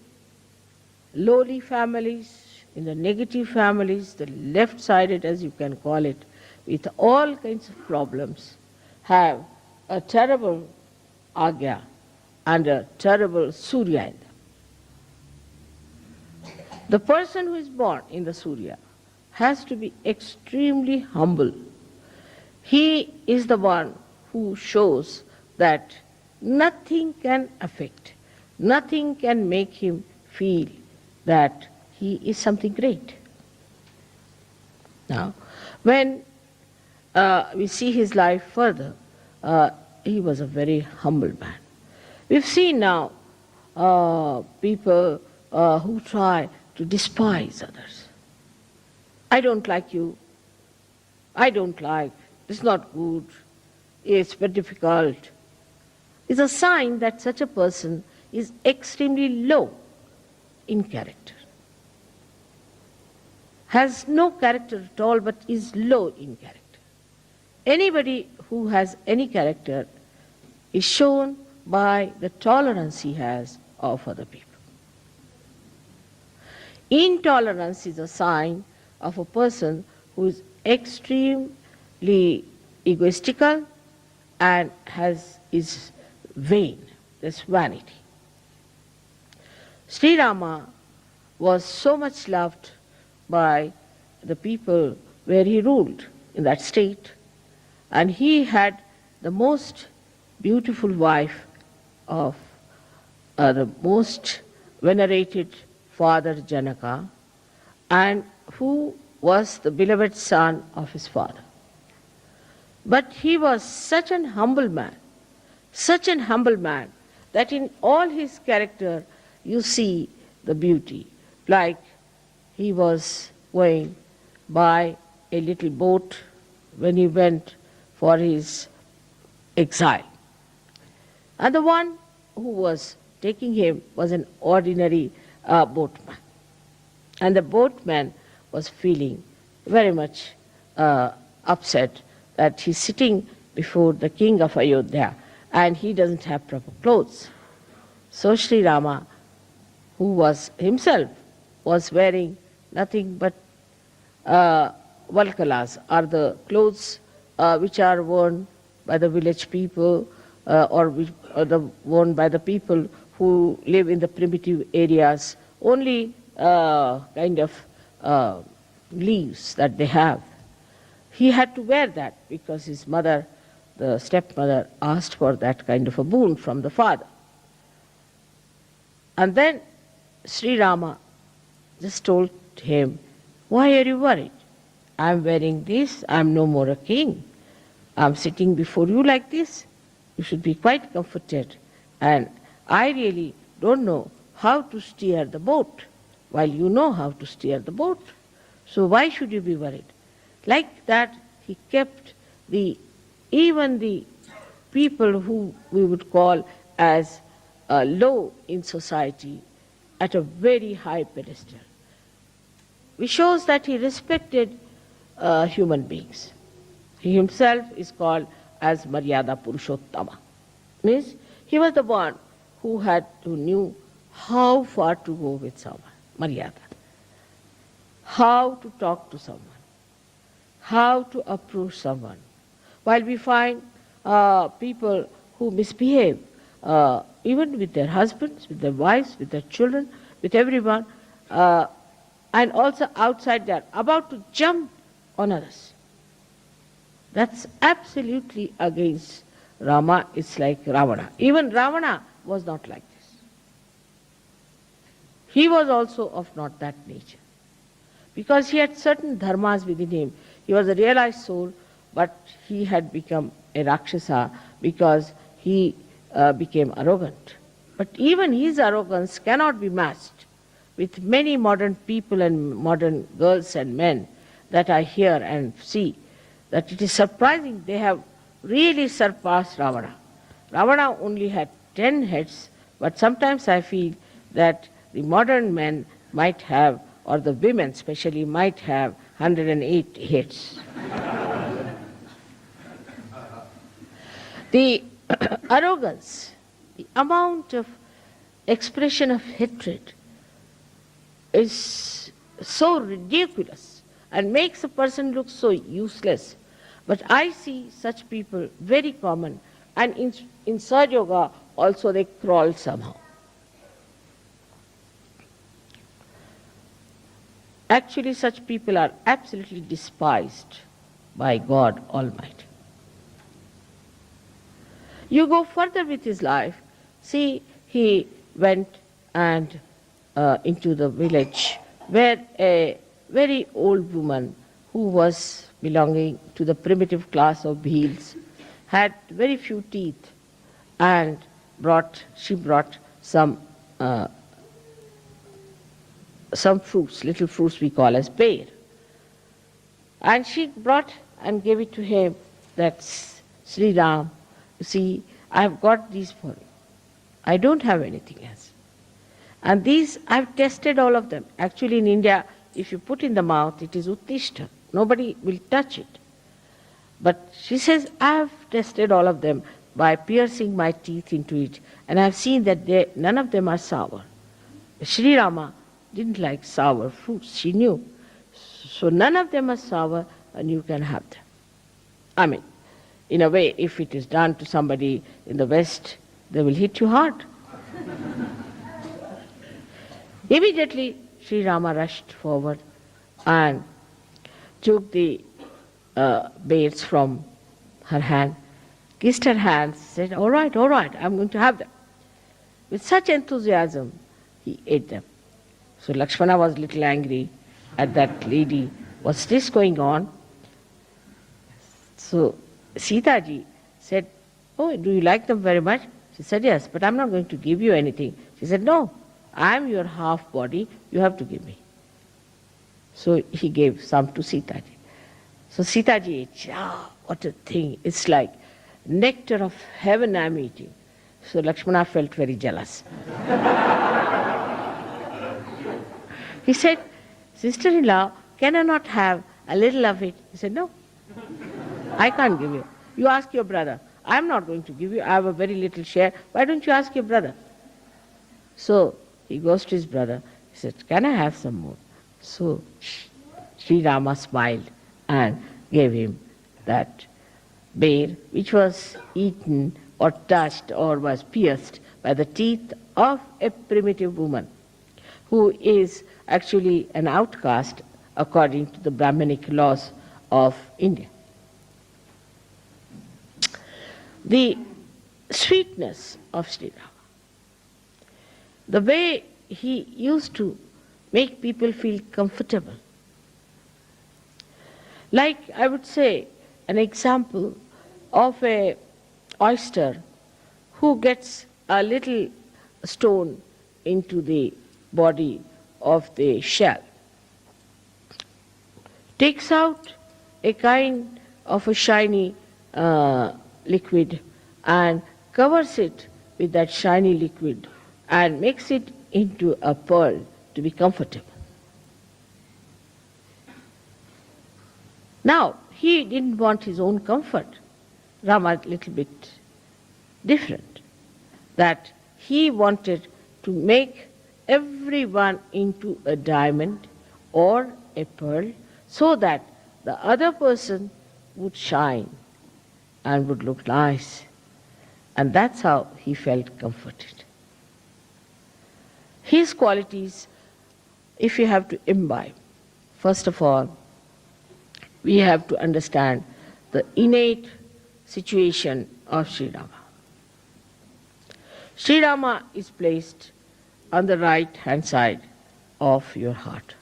lowly families, in the negative families, the left-sided as you can call it, with all kinds of problems, have a terrible agya and a terrible Surya in them. The person who is born in the Surya has to be extremely humble. He is the one who shows that nothing can affect, nothing can make him feel that he is something great. Now, when we see his life further, he was a very humble man. We've seen now people who try to despise others. I don't like you. I don't like. It's not good. It's very difficult. It's a sign that such a person is extremely low in character. Has no character at all, but is low in character. Anybody who has any character is shown by the tolerance he has of other people. Intolerance is a sign of a person who is extremely egoistical and is vain, there's vanity. Sri Rama was so much loved by the people where he ruled in that state, and he had the most beautiful wife of the most venerated father Janaka, and who was the beloved son of his father. But he was such an humble man, that in all his character you see the beauty. Like he was going by a little boat when he went for his exile. And the one who was taking him was an ordinary boatman. And the boatman was feeling very much upset that he's sitting before the king of Ayodhya and he doesn't have proper clothes. So Sri Rama, who was himself was wearing nothing but valkalas, are the clothes which are worn by the village people or worn by the people who live in the primitive areas, only kind of leaves that they have. He had to wear that because his mother, the stepmother, asked for that kind of a boon from the father. And then Sri Rama just told him, "Why are you worried? I'm wearing this, I'm no more a king. I'm sitting before you like this. You should be quite comforted. And I really don't know how to steer the boat, while you know how to steer the boat. So why should you be worried?" Like that, he kept even the people who we would call as low in society at a very high pedestal. Which shows that he respected human beings. He himself is called as Maryada Purushottama. Means he was the one who knew how far to go with someone, Maryada. How to talk to someone. How to approach someone. While we find people who misbehave, even with their husbands, with their wives, with their children, with everyone, and also outside they are about to jump on others. That's absolutely against Rama. It's like Ravana. Even Ravana was not like this. He was also of not that nature. because he had certain dharmas within him. He was a realized soul, but he had become a Rakshasa because he became arrogant. But even his arrogance cannot be matched with many modern people and modern girls and men that I hear and see, that it is surprising they have really surpassed Ravana. Ravana only had 10 heads, but sometimes I feel that the modern men might have, or the women especially, might have 108 heads. The arrogance, the amount of expression of hatred is so ridiculous and makes a person look so useless. But I see such people very common, and in Sahaja Yoga also they crawl somehow. Actually, such people are absolutely despised by God Almighty. You go further with his life. See, he went and into the village where a very old woman who was belonging to the primitive class of Bhils had very few teeth, and she brought some fruits, little fruits we call as pear. And she brought and gave it to him, that's Sri Ram. You see, I have got these for you. I don't have anything else. And these, I've tested all of them. Actually in India, if you put in the mouth, it is uttishta. Nobody will touch it. But she says, I've tested all of them by piercing my teeth into it, and I've seen that none of them are sour. Sri Rama didn't like sour fruits, she knew. So none of them are sour, and you can have them. I mean, in a way, if it is done to somebody in the West, they will hit you hard. Immediately, Sri Rama rushed forward and took the beads from her hand, kissed her hands, said, all right, I'm going to have them. With such enthusiasm, he ate them. So Lakshmana was a little angry at that lady. What's this going on? So Sita ji said, oh, do you like them very much? She said, yes, but I'm not going to give you anything. She said, no, I'm your half body, you have to give me. So he gave some to Sita ji. So Sita ji ate, what a thing, it's like nectar of heaven I'm eating. So Lakshmana felt very jealous. He said, sister-in-law, can I not have a little of it? He said, no, I can't give you. You ask your brother. I'm not going to give you. I have a very little share. Why don't you ask your brother? So he goes to his brother. He said, can I have some more? So Sri Rama smiled and gave him that bear, which was eaten or touched or was pierced by the teeth of a primitive woman who is actually an outcast according to the Brahmanic laws of India. The sweetness of Sri Rama, the way he used to make people feel comfortable. Like, I would say, an example of a oyster who gets a little stone into the body of the shell, takes out a kind of a shiny liquid and covers it with that shiny liquid and makes it into a pearl to be comfortable. Now, he didn't want his own comfort. Rama a little bit different, that he wanted to make everyone into a diamond or a pearl so that the other person would shine and would look nice. And that's how he felt comforted. His qualities, if you have to imbibe, first of all, we have to understand the innate situation of Sri Rama. Sri Rama is placed on the right hand side of your heart.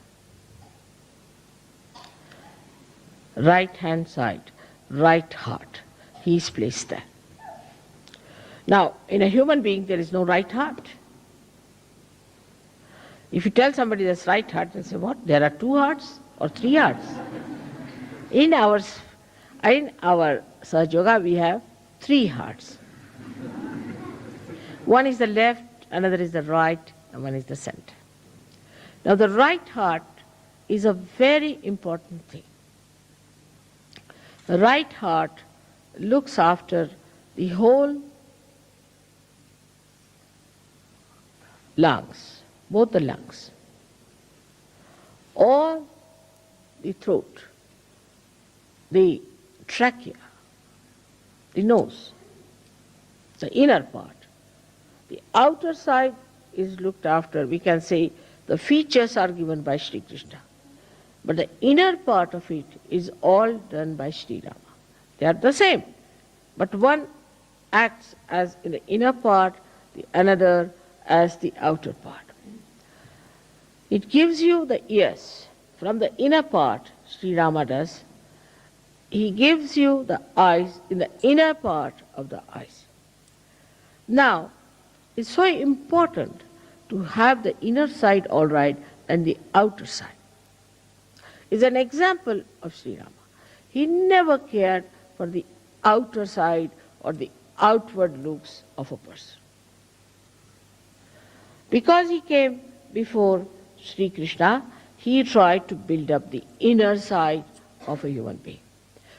right hand side, right heart. He is placed there. Now, in a human being, there is no right heart. If you tell somebody there's right heart, they say, what? There are two hearts or three hearts? In our Sahaja Yoga, we have three hearts. One is the left, another is the right, and one is the center. Now, the right heart is a very important thing. The right heart looks after the whole lungs, both the lungs, all the throat, the trachea, the nose, the inner part. The outer side is looked after, we can say the features are given by Sri Krishna. But the inner part of it is all done by Sri Rama. They are the same, but one acts as in the inner part, the another as the outer part. It gives you the ears. From the inner part, Sri Rama does. He gives you the eyes in the inner part of the eyes. Now, it's so important to have the inner side all right and the outer side. Is an example of Sri Rama. He never cared for the outer side or the outward looks of a person. Because he came before Sri Krishna, he tried to build up the inner side of a human being.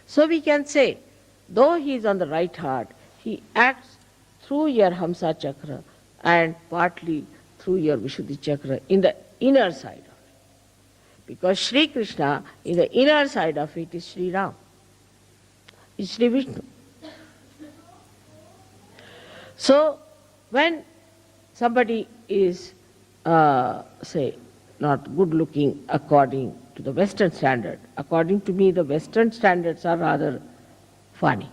So we can say, though he is on the right heart, he acts through your Hamsa Chakra and partly through your Vishuddhi Chakra in the inner side of it. Because Sri Krishna, in the inner side of it, is Sri Ram, is Sri Vishnu. So, when somebody is, say, not good looking according to the Western standard, according to me, the Western standards are rather funny.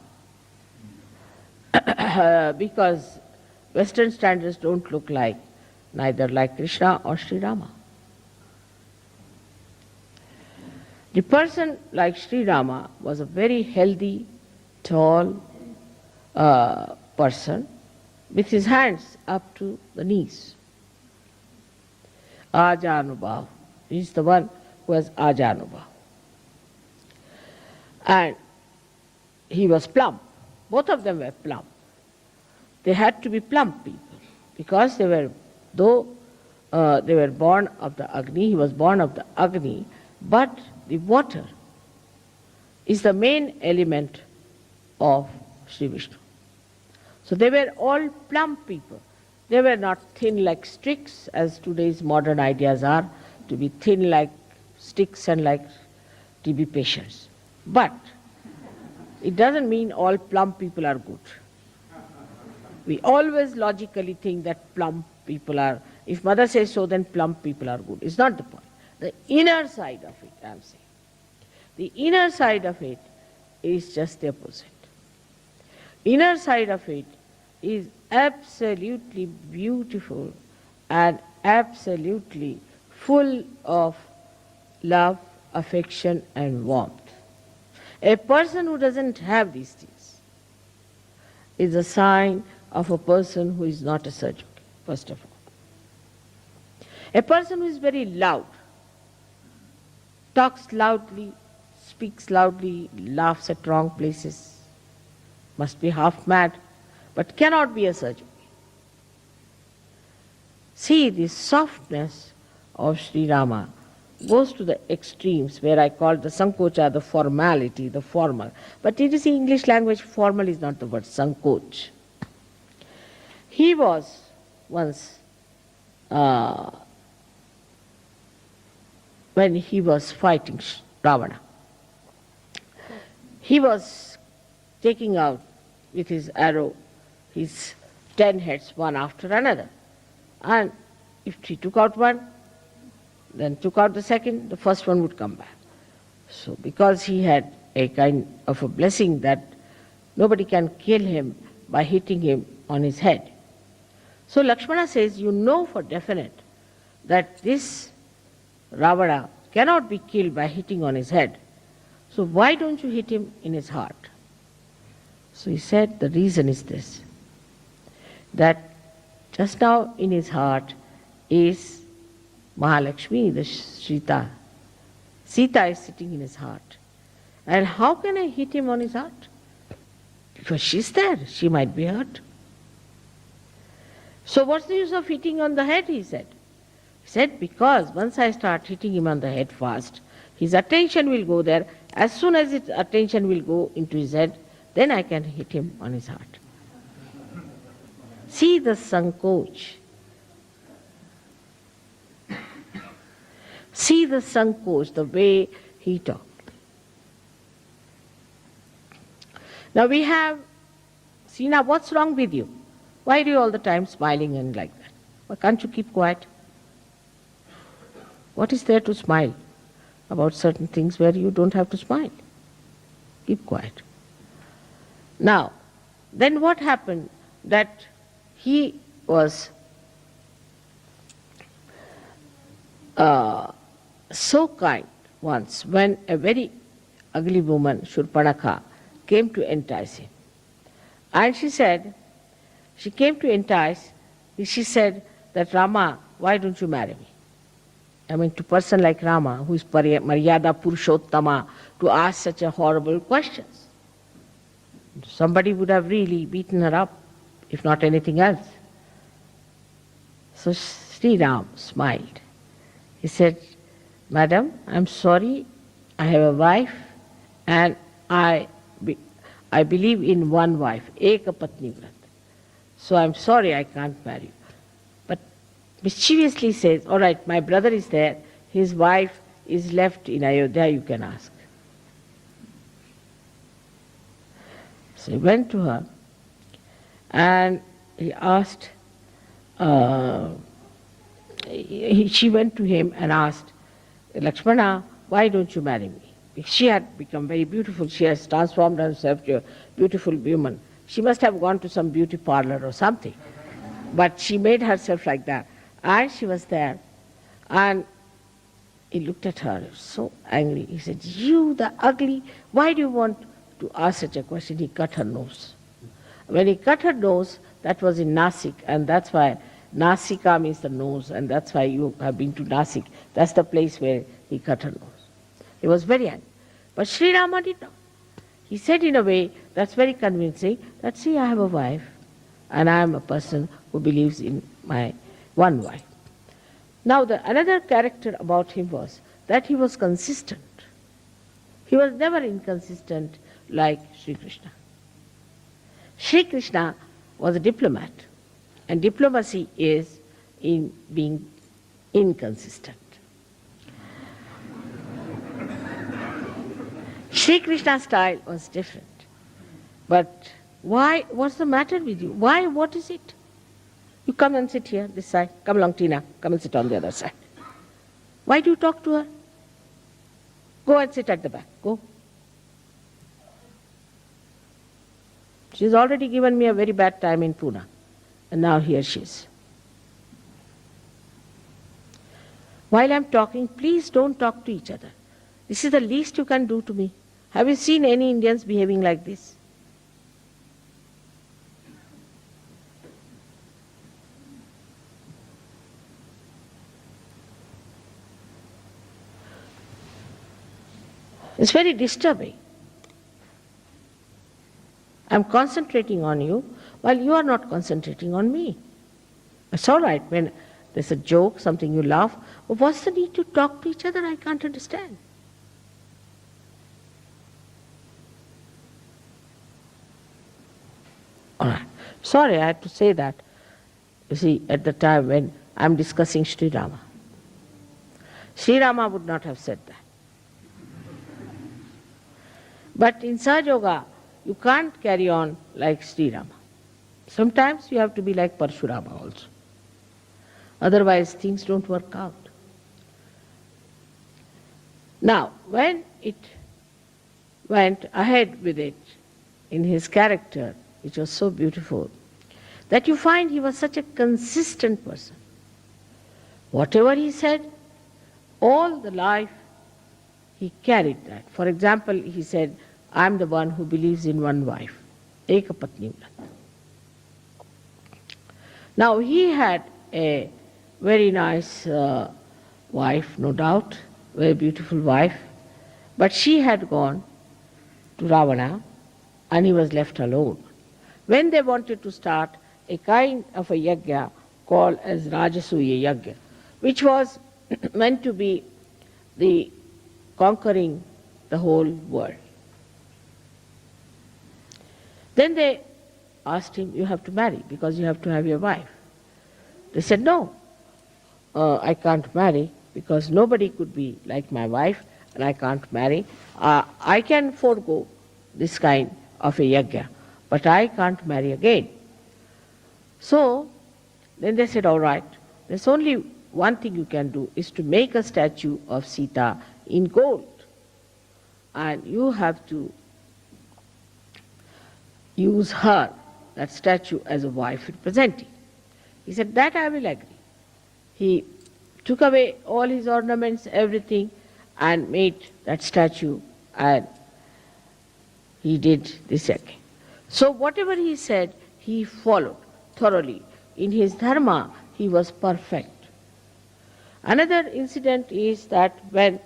Because Western standards don't look like, neither like Krishna or Sri Rama. The person like Sri Rama was a very healthy, tall person with his hands up to the knees. Ajanubhav. He is the one who has Ajanubhav. And he was plump. Both of them were plump. They had to be plump people because they were, though they were born of the Agni, he was born of the Agni, but the water is the main element of Sri Vishnu. So they were all plump people. They were not thin like sticks, as today's modern ideas are, to be thin like sticks and like TB patients. But it doesn't mean all plump people are good. We always logically think that plump people are, if mother says so, then plump people are good. It's not the point. The inner side of it, I'm saying. The inner side of it is just the opposite. Inner side of it is absolutely beautiful and absolutely full of love, affection and warmth. A person who doesn't have these things is a sign of a person who is not a surgeon, first of all. A person who is very loud, talks loudly, speaks loudly, laughs at wrong places, must be half mad, but cannot be a surgeon. See, the softness of Sri Rama goes to the extremes where I call the sankocha, the formality, the formal. But it is in English language, formal is not the word, sankoch. He was once, when he was fighting Ravana, he was taking out with his arrow his 10 heads one after another. And if he took out one, then took out the second, the first one would come back. So because he had a kind of a blessing that nobody can kill him by hitting him on his head. So Lakshmana says, you know for definite that this Ravana cannot be killed by hitting on his head. So why don't you hit him in his heart? So he said, the reason is this, that just now in his heart is Mahalakshmi, the Sita. Sita is sitting in his heart. And how can I hit him on his heart? Because she's there, she might be hurt. So what's the use of hitting on the head, he said. He said, because once I start hitting him on the head fast, his attention will go there. As soon as his attention will go into his head, then I can hit him on his heart. See the sankoch. See the sankoch, the way he talked. Now we have, see now what's wrong with you? Why are you all the time smiling and like that? Why can't you keep quiet? What is there to smile about certain things where you don't have to smile? Keep quiet. Now, then what happened? That he was so kind once when a very ugly woman, Shurpanakha, came to entice him. And she said, she came to entice, she said that Rama, why don't you marry me? I mean, to a person like Rama, who is Maryada Purushottama, to ask such a horrible questions. Somebody would have really beaten her up, if not anything else. So Sri Ram smiled. He said, Madam, I'm sorry, I have a wife and I believe in one wife, Eka Patni Vrat. So I'm sorry I can't marry you. But mischievously says, all right, my brother is there, his wife is left in Ayodhya, you can ask. So he went to her and he asked, she went to him and asked, Lakshmana, why don't you marry me? She had become very beautiful. She has transformed herself to a beautiful woman. She must have gone to some beauty parlor or something. But she made herself like that. And she was there. And he looked at her, so angry. He said, you the ugly, why do you want to ask such a question? He cut her nose. When he cut her nose, that was in Nasik, and that's why Nasika means the nose, and that's why you have been to Nasik. That's the place where he cut her nose. He was very angry. But Sri Rama did not. He said in a way that's very convincing that, see, I have a wife and I am a person who believes in my one wife. Now another character about him was that he was consistent. He was never inconsistent like Sri Krishna. Sri Krishna was a diplomat, and diplomacy is in being inconsistent. Sri Krishna's style was different. But why, what's the matter with you? Why, what is it? You come and sit here, this side. Come along, Tina, come and sit on the other side. Why do you talk to her? Go and sit at the back, go. She's already given me a very bad time in Pune. And now here she is. While I'm talking, please don't talk to each other. This is the least you can do to me. Have you seen any Indians behaving like this? It's very disturbing. I'm concentrating on you while you are not concentrating on me. It's all right when there's a joke, something you laugh, but what's the need to talk to each other? I can't understand. All right. Sorry, I had to say that. You see, at the time when I'm discussing Sri Rama. Sri Rama would not have said that. But in Sahaja Yoga, you can't carry on like Sri Rama. Sometimes you have to be like Parshurama also. Otherwise, things don't work out. Now, when it went ahead with it in his character, which was so beautiful, that you find he was such a consistent person. Whatever he said, all the life he carried that. For example, he said, I am the one who believes in one wife. Ekapatni Vrat. Now he had a very nice wife, no doubt, very beautiful wife, but she had gone to Ravana and he was left alone. When they wanted to start a kind of a yajna called as Rajasuya Yajna, which was meant to be the conquering the whole world. Then they asked him, you have to marry because you have to have your wife. They said, no, I can't marry because nobody could be like my wife and I can't marry. I can forego this kind of a yajna, but I can't marry again. So then they said, all right, there's only one thing you can do is to make a statue of Sita in gold. And you have to use her, that statue, as a wife representing. He said, that I will agree. He took away all his ornaments, everything, and made that statue, and he did this again. So whatever he said, he followed thoroughly. In his dharma, he was perfect. Another incident is that when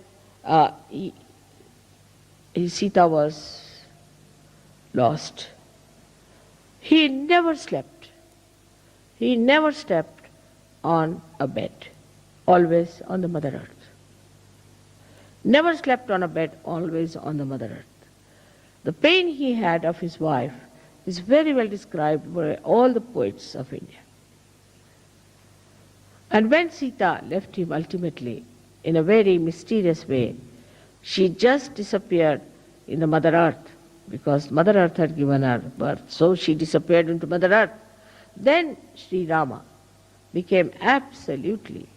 Sita was lost, he never slept. He never slept on a bed, always on the Mother Earth. Never slept on a bed, always on the Mother Earth. The pain he had of his wife is very well described by all the poets of India. And when Sita left him ultimately, in a very mysterious way, she just disappeared in the Mother Earth, because Mother Earth had given her birth. So she disappeared into Mother Earth. Then Sri Rama became absolutely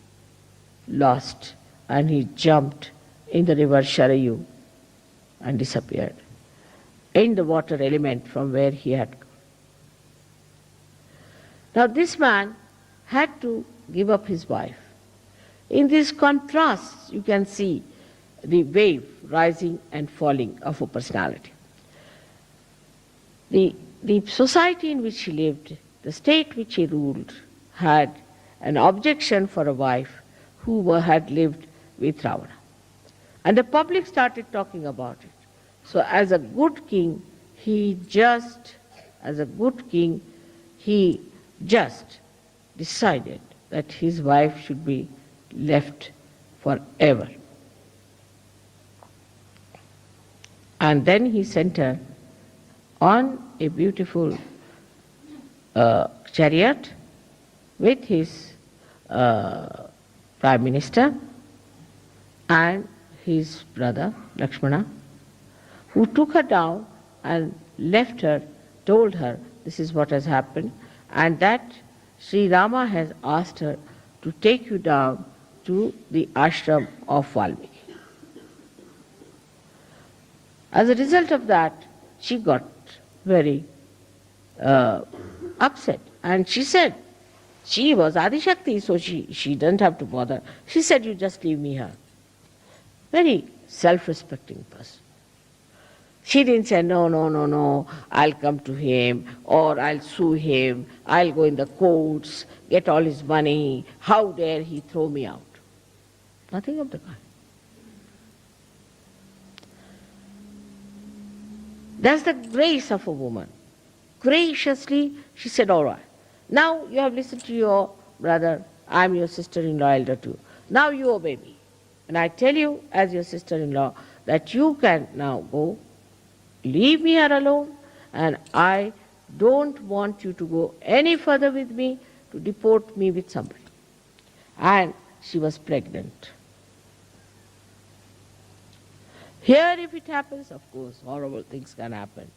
lost and he jumped in the river Sharayu and disappeared in the water element from where he had come. Now this man had to give up his wife. In these contrasts, you can see the wave rising and falling of a personality. The society in which he lived, the state which he ruled, had an objection for a wife who had lived with Ravana. And the public started talking about it. So as a good king, he just decided that his wife should be left forever. And then he sent her on a beautiful chariot with his prime minister and his brother Lakshmana, who took her down and left her, told her this is what has happened, and that Sri Rama has asked her to take you down to the ashram of Valmiki. As a result of that, she got very upset, and she said, she was Adi Shakti, so she didn't have to bother. She said, you just leave me here. Very self-respecting person. She didn't say, no, I'll come to him, or I'll sue him, I'll go in the courts, get all his money, how dare he throw me out. Nothing of the kind. That's the grace of a woman. Graciously, she said, all right, now you have listened to your brother, I'm your sister-in-law elder too. Now you obey me. And I tell you, as your sister-in-law, that you can now go, leave me here alone, and I don't want you to go any further with me to deport me with somebody. And she was pregnant. Here, if it happens, of course, horrible things can happen.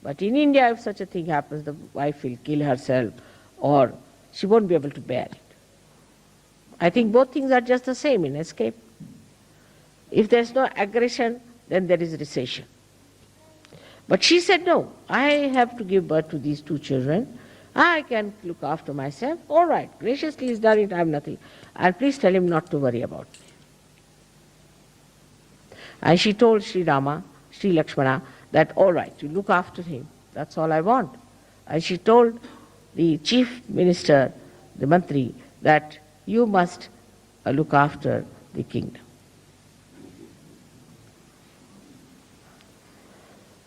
But in India, if such a thing happens, the wife will kill herself or she won't be able to bear it. I think both things are just the same in escape. If there's no aggression, then there is recession. But she said, no, I have to give birth to these two children. I can look after myself. All right, graciously he's done it, I have nothing. And please tell him not to worry about me. And she told Sri Rama, Sri Lakshmana, that all right, you look after him. That's all I want. And she told the chief minister, the mantri, that you must look after the kingdom.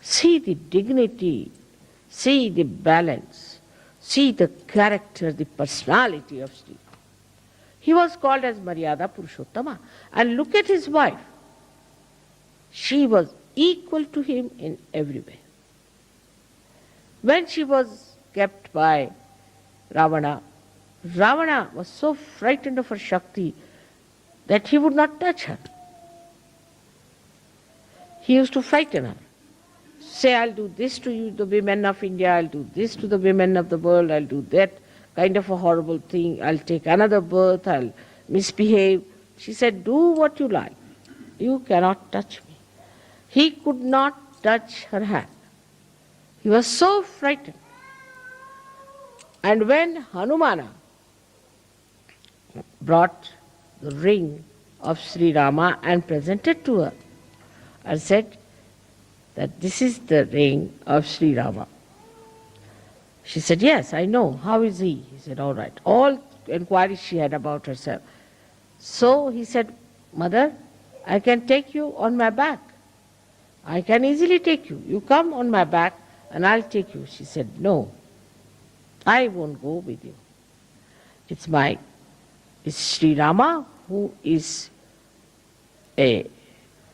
See the dignity, see the balance, see the character, the personality of Sri. He was called as Maryada Purushottama. And look at his wife. She was equal to him in every way. When she was kept by Ravana, Ravana was so frightened of her Shakti that he would not touch her. He used to frighten her. Say, I'll do this to you, the women of India, I'll do this to the women of the world, I'll do that kind of a horrible thing, I'll take another birth, I'll misbehave. She said, do what you like. You cannot touch me. He could not touch her hand. He was so frightened. And when Hanumana brought the ring of Sri Rama and presented to her and said that this is the ring of Sri Rama. She said, yes, I know. How is he? He said, all right. All inquiries she had about herself. So he said, Mother, I can take you on my back. I can easily take you. You come on my back and I'll take you. She said, no, I won't go with you. It's Sri Rama who is a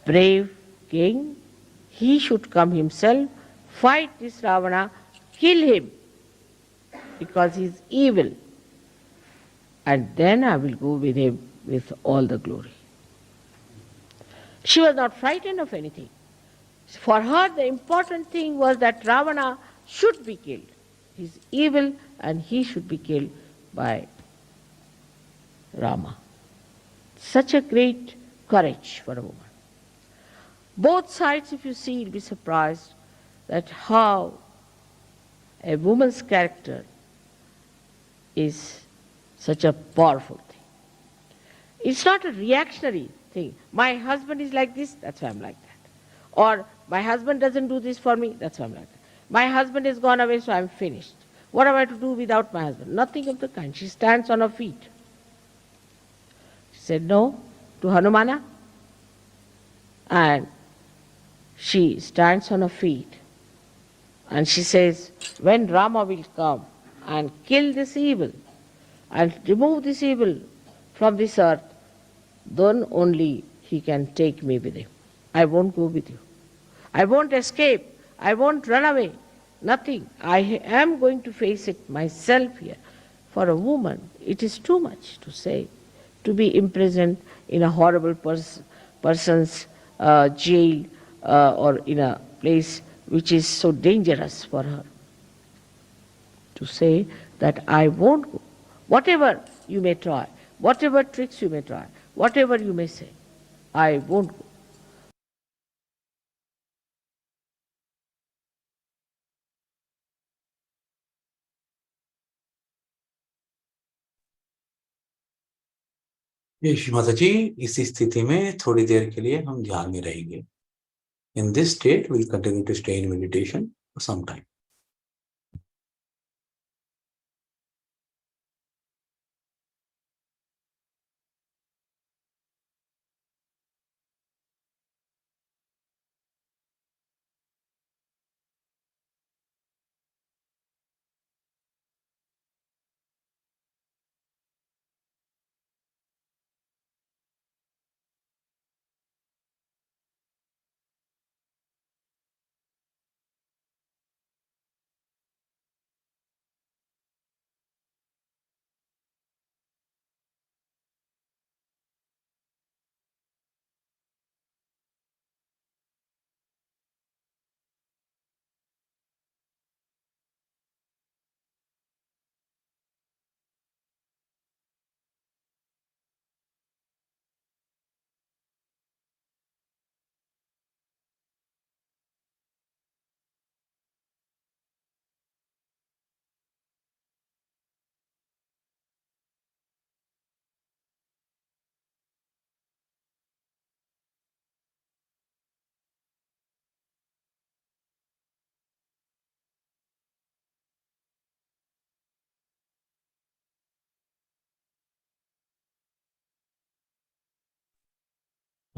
brave king. He should come himself, fight this Ravana, kill him because he is evil. And then I will go with him with all the glory. She was not frightened of anything. For her, the important thing was that Ravana should be killed. He is evil and he should be killed by Rama. Such a great courage for a woman. Both sides, if you see, you'll be surprised that how a woman's character is such a powerful thing. It's not a reactionary thing. My husband is like this, that's why I'm like that. Or my husband doesn't do this for me, that's why I'm like that. My husband has gone away, so I'm finished. What am I to do without my husband? Nothing of the kind. She stands on her feet. She said no to Hanumana, and she stands on her feet and she says, when Rama will come and kill this evil and remove this evil from this earth, then only he can take me with him. I won't go with you. I won't escape. I won't run away. Nothing. I am going to face it myself here. For a woman, it is too much to say, to be imprisoned in a horrible person's jail or in a place which is so dangerous for her. To say that I won't go. Whatever you may try, whatever tricks you may try, whatever you may say, I won't go. ये माता जी, इस स्थिति में थोड़ी देर के लिए हम ध्यान में रहेंगे. In this state, we'll continue to stay in meditation for some time.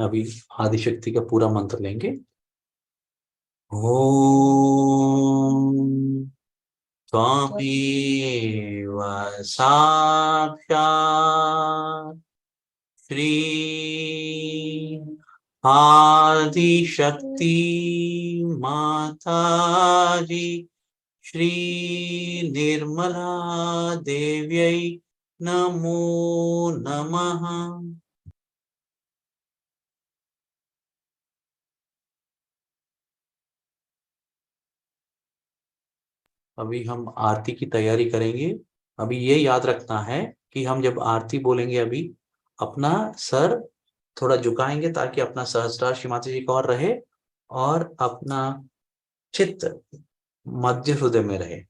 अभी आदिशक्ति का पूरा मंत्र लेंगे। ओम त्वमेव साक्षात् श्री आदिशक्ति माताजी श्री निर्मला देव्यै नमो नमः। अभी हम आरती की तैयारी करेंगे। अभी ये याद रखना है कि हम जब आरती बोलेंगे अभी अपना सर थोड़ा झुकाएंगे ताकि अपना सहस्त्रार श्री माता जी का और रहे और अपना चित्त मध्य हृदय में रहे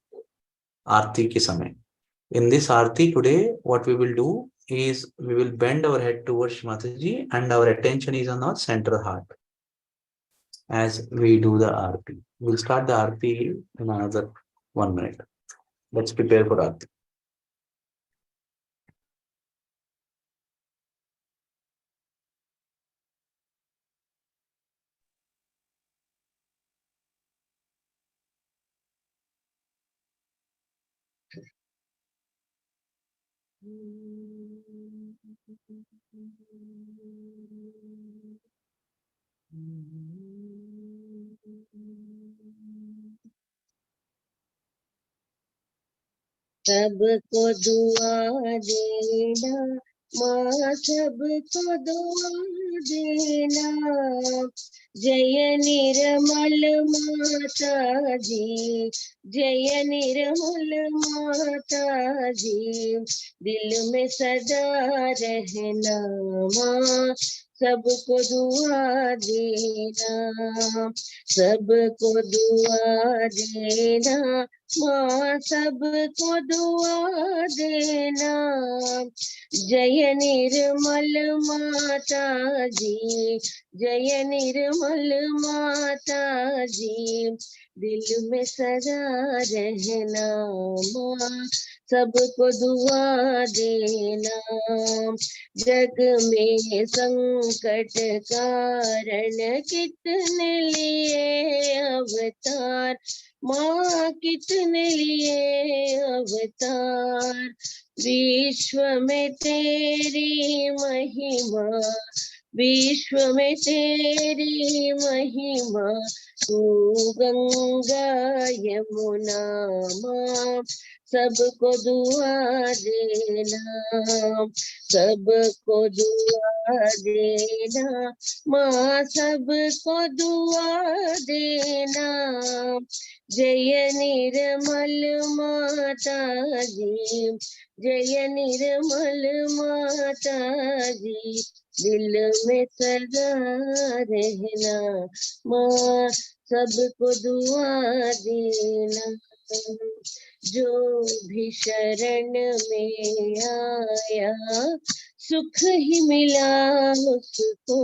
आरती के समय। In this Aarti today what we will do is we will bend our head towards Shri Mata Ji and our attention is on our central heart as we do the aarti. We'll start the aarti in another 1 minute. Let's prepare for aarti. सबको दुआ देना माँ, सबको दुआ देना। जय निर्मल माता जी, जय निर्मल माता जी, दिल में सदा रहना माँ, सबको दुआ देना, सबको दुआ देना माँ, सबको दुआ देना। जय निर्मल माता जी, जय निर्मल माता जी, दिल में सदा रहना माँ, सबको दुआ देना। जग में संकट कारण कितने लिए अवतार माँ, कितने लिए अवतार, विश्व में तेरी महिमा, विश्व में तेरी महिमा, तू गंगा यमुना माँ, सबको दुआ देना, सबको दुआ देना माँ, सबको दुआ देना। जय निर्मल माता जी, जय निर्मल माता जी, दिल में सदा रहना माँ, सबको दुआ देना। जो भी शरण में आया सुख ही मिला उसको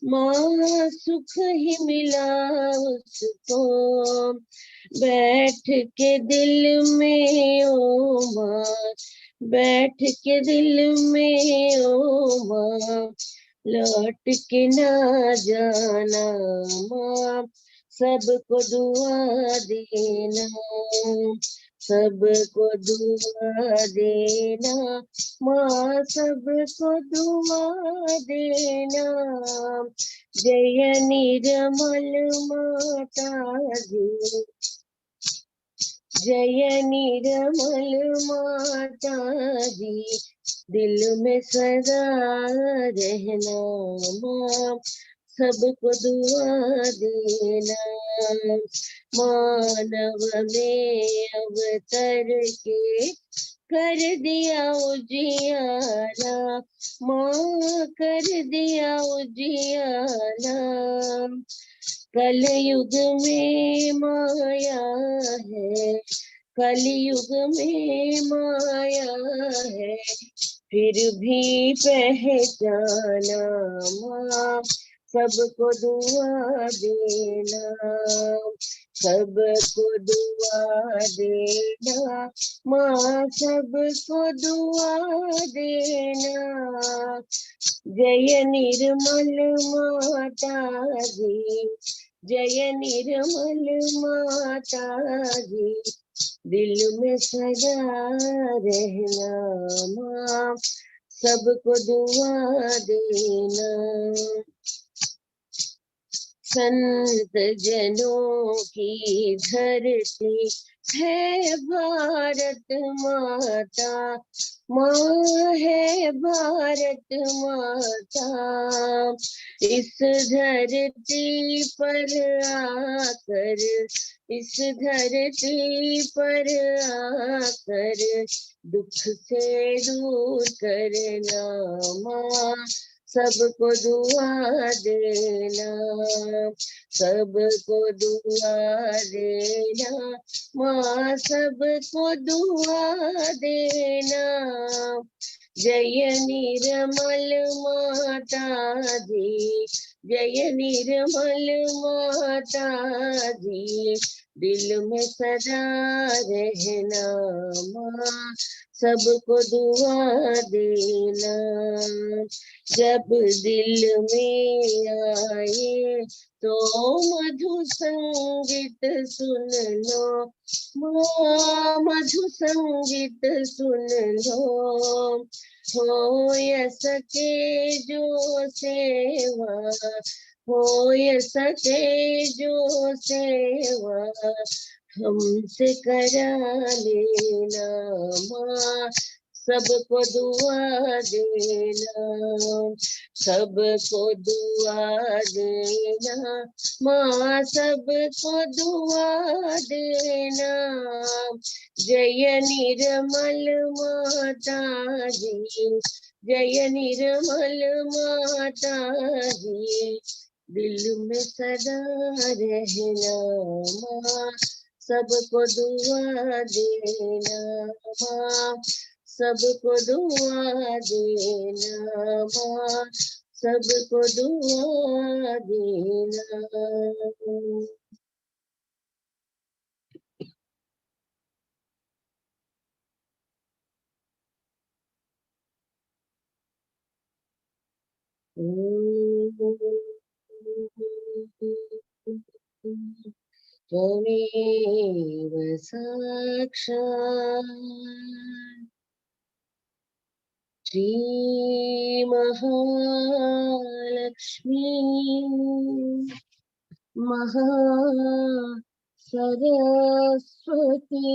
माँ, सुख ही मिला उसको, बैठ के दिल में ओ माँ, बैठ के दिल में ओ माँ, लौट के ना जाना माँ, सबको दुआ देना, सबको दुआ देना माँ, सबको दुआ देना। जय निर्मल माता जी, जय निर्मल माता जी, दिल में सदा रहना माँ, सबको दुआ देना। मानव में अवतर के कर दिया उजियारा माँ, कर दिया उजियारा, कलयुग में माया है, कलयुग में माया है, फिर भी पहचाना माँ, सबको दुआ देना, सबको दुआ देना माँ, सबको दुआ देना। जय निर्मल माता जी, जय निर्मल माता जी, दिल में सदा रहना माँ, सबको दुआ देना। संत जनों की धरती है भारत माता, माँ है भारत माता। इस धरती पर आकर, इस धरती पर आकर दुख से दूर करना माँ, सबको दुआ देना, सबको दुआ देना माँ, सबको दुआ देना। जय निर्मल माता जी, जय निर्मल माता जी, दिल में सदा रहना माँ, सबको दुआ देना। जब दिल में आए तो मधु संगीत सुन लो माँ, मधु संगीत सुन लो। हो सके जो सेवा, हो सके जो सेवा, हमसे करा लेना माँ, सबको दुआ देना, सबको दुआ देना माँ, सबको दुआ देना। जय निर्मल माता जी, जय निर्मल माता जी, दिल में सदा रहना माँ, सबको दुआ देना माँ, सबको दुआ देना माँ, सबको दुआ देना। त्वमेव साक्षात् श्री महालक्ष्मी महा सरस्वती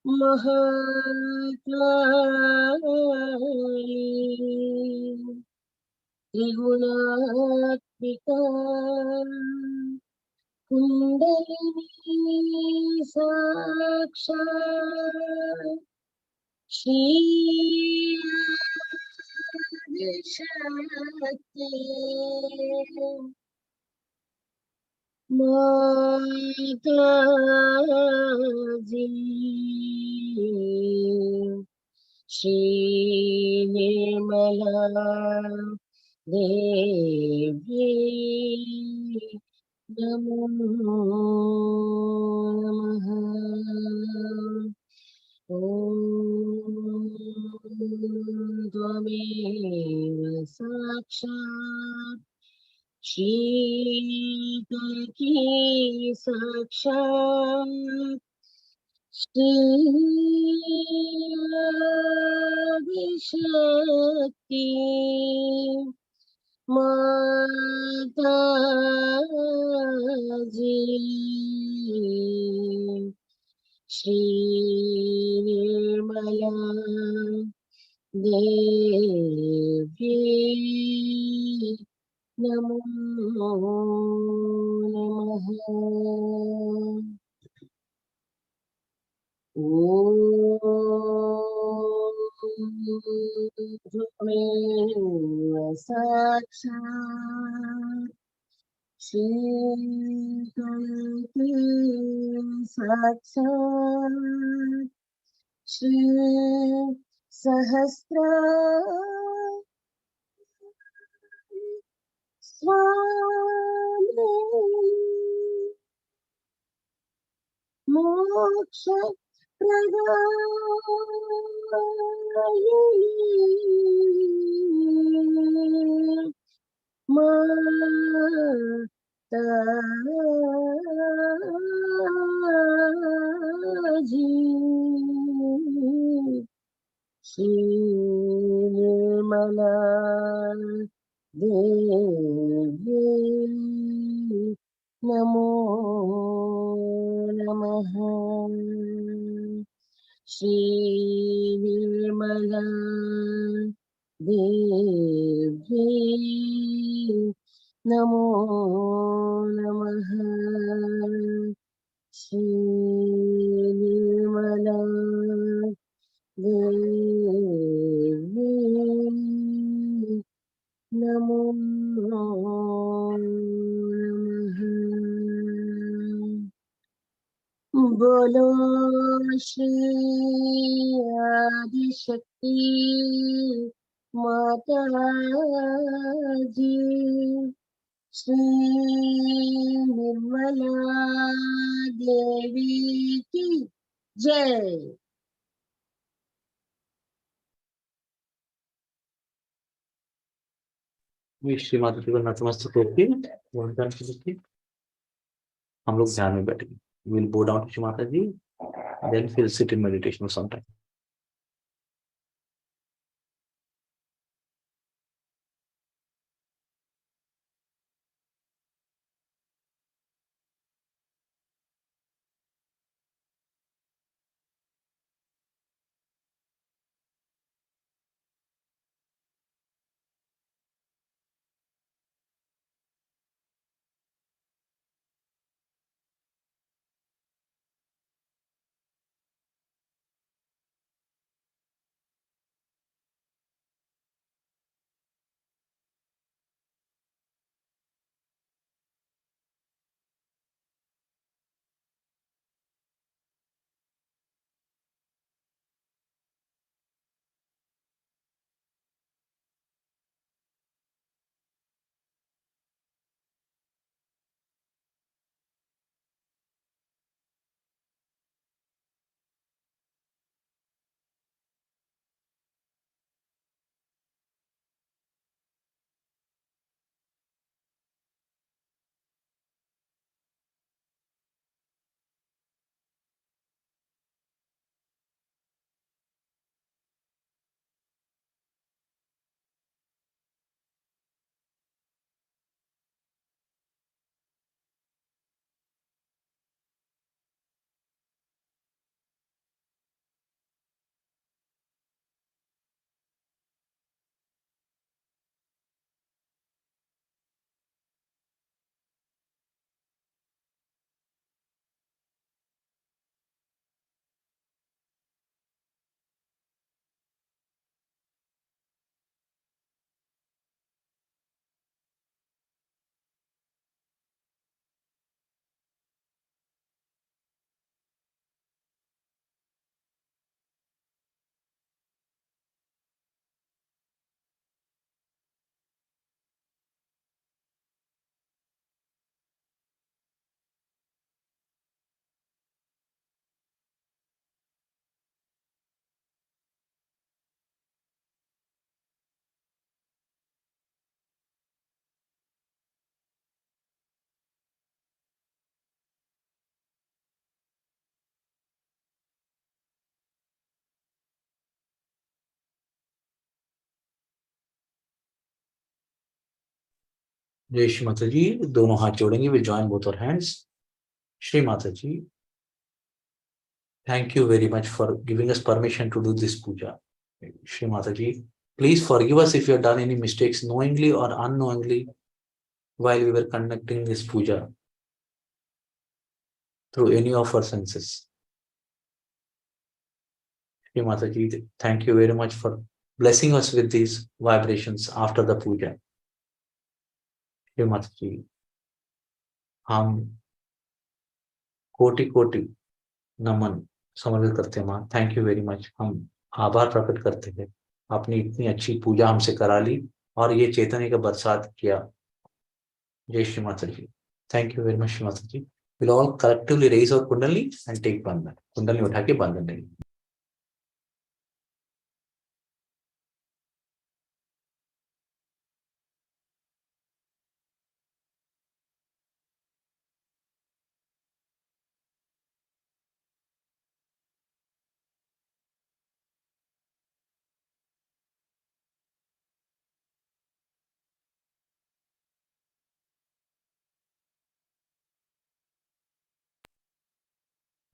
महाकाली त्रिगुणात्मिका कुंडलिनी साक्षात् श्री आदिशक्ति माताजी श्री निर्मला देवी नमो नमः। ॐ त्वमेव साक्षात् शीतल की साक्षात् श्री आदिशक्ति माताजी श्री निर्मला देवी नमो नमः। ॐ त्वमेव साक्षात् शीतलके साक्षात् श्री सहस्रा स्वामी मोक्ष प्रदायिनी माता जी श्री निर्मला देवी नमो नमः श्री निर्मला देवी नमो नमः श्री निर्मला देवी नमो नमः बोलो श्री आदिशक्ति माता जी श्री निर्मला देवी की जय। श्री माता जी को नतमस्तक होके वंदन करके हम लोग ध्यान में बैठेंगे। विल बो डाउन टू श्री माता ji, then will sit in meditation some time. जय श्री माता जी, दोनों हाथ जोड़ेंगे, will join both our hands. Shri माता ji, thank you very much for giving us permission to do this puja. Shri Mataji, please forgive us if you have done any mistakes knowingly or unknowingly while we were conducting this puja through any of our senses. Shri Mataji, thank you very much for blessing us with these vibrations after the puja. Shri Mataji, हम कोटि कोटि नमन समर्पित करते हैं माँ। Thank you very much. हम आभार प्रकट करते हैं, आपने इतनी अच्छी पूजा हमसे करा ली और ये चैतन्य का बरसात किया। जय श्री माता ji. Thank you very much Shri माता ji. Will all collectively raise our kundali and take bandhan. Kundali उठा के बंधन लेंगे।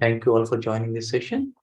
Thank you all for joining this session.